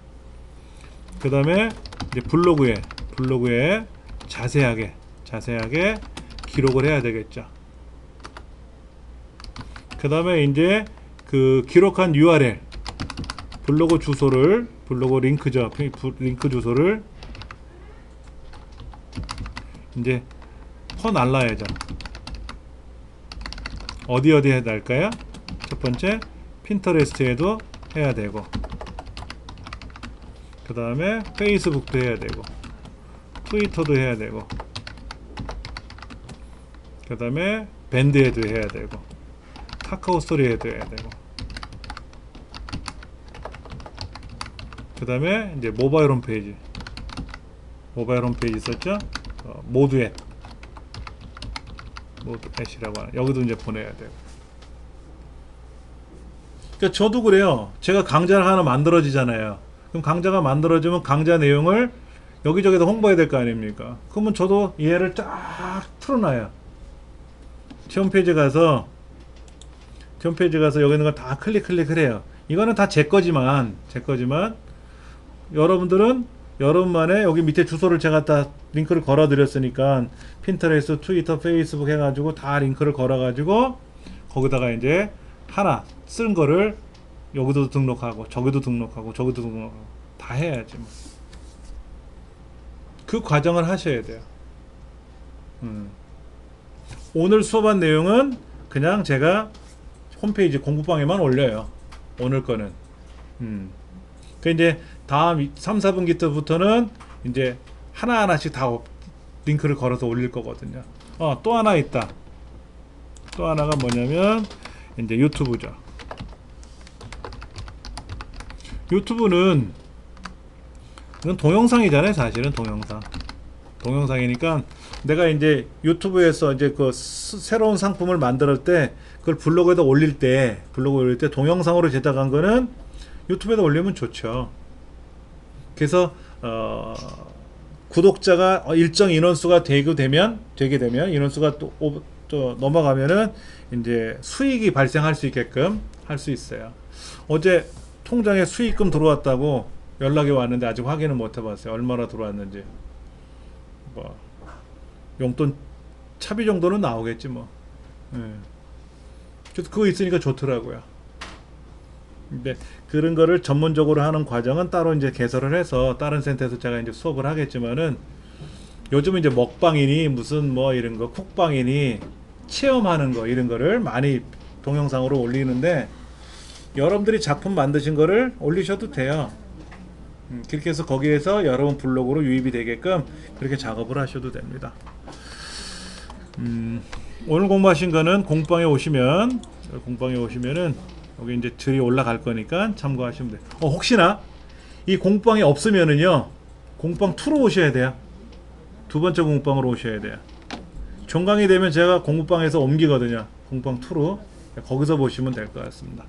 그 다음에 이제 블로그에 자세하게 기록을 해야 되겠죠. 그 다음에 이제 그 기록한 URL 블로그 링크죠. 링크 주소를 이제 퍼날라야죠. 어디 해야 할까요? 첫 번째 핀터레스트에도 해야 되고, 그 다음에 페이스북도 해야 되고, 트위터도 해야 되고, 그 다음에 밴드에도 해야 되고, 카카오 스토리에도 해야 되고, 그 다음에 이제 모바일 홈페이지 있었죠? 모두앱이라고 하는, 여기도 이제 보내야 되고. 그러니까 저도 그래요. 제가 강좌를 하나 만들어지잖아요. 그럼 강좌가 만들어지면 강좌 내용을 여기저기다 홍보해야 될 거 아닙니까? 그러면 저도 얘를 쫙 틀어놔요. 홈페이지 가서 여기 있는 걸 다 클릭을 해요. 이거는 다 제 거지만 여러분들은 여러분만의 여기 밑에 주소를 제가 다 링크를 걸어 드렸으니까 핀터레스트, 트위터, 페이스북 해가지고 다 링크를 걸어 가지고 거기다가 이제 하나 쓴 거를 여기도 등록하고 저기도 등록하고 다 해야지 뭐. 그 과정을 하셔야 돼요. 오늘 수업한 내용은 그냥 제가 홈페이지 공부방에만 올려요. 오늘 거는. 그 이제 다음 3, 4분기 때부터는 이제 하나하나씩 다 링크를 걸어서 올릴 거거든요. 또 하나 있다. 또 하나가 뭐냐면 이제 유튜브죠. 유튜브는 이건 동영상이잖아요. 사실은 동영상이니까 내가 이제 유튜브에서 이제 그 새로운 상품을 만들 때 그걸 블로그에다 올릴 때 동영상으로 제작한 거는 유튜브에다 올리면 좋죠. 그래서 구독자가 일정 인원수가 되게 되면 인원수가 또 넘어가면은 이제 수익이 발생할 수 있게끔 할 수 있어요. 어제 통장에 수익금 들어왔다고 연락이 왔는데 아직 확인은 못 해봤어요. 얼마나 들어왔는지. 뭐 용돈 차비 정도는 나오겠지 뭐. 그래서 그거 있으니까 좋더라고요. 근데 그런 거를 전문적으로 하는 과정은 따로 이제 개설을 해서 다른 센터에서 제가 이제 수업을 하겠지만은 요즘은 이제 먹방이니 무슨 뭐 이런 거 쿡방이니 체험하는 거 이런 거를 많이 동영상으로 올리는데 여러분들이 작품 만드신 거를 올리셔도 돼요. 그렇게 해서 거기에서 여러분 블로그로 유입이 되게끔 그렇게 작업을 하셔도 됩니다. 오늘 공부하신 거는 공방에 오시면은 여기 이제 글이 올라갈 거니까 참고하시면 돼요. 혹시나 이 공방이 없으면은요, 공방 2로 오셔야 돼요. 두 번째 공방으로 오셔야 돼요. 종강이 되면 제가 공부방에서 옮기거든요. 공방 2로. 거기서 보시면 될 것 같습니다.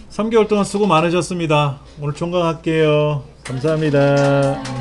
3개월 동안 수고 많으셨습니다. 오늘 종강할게요. 감사합니다.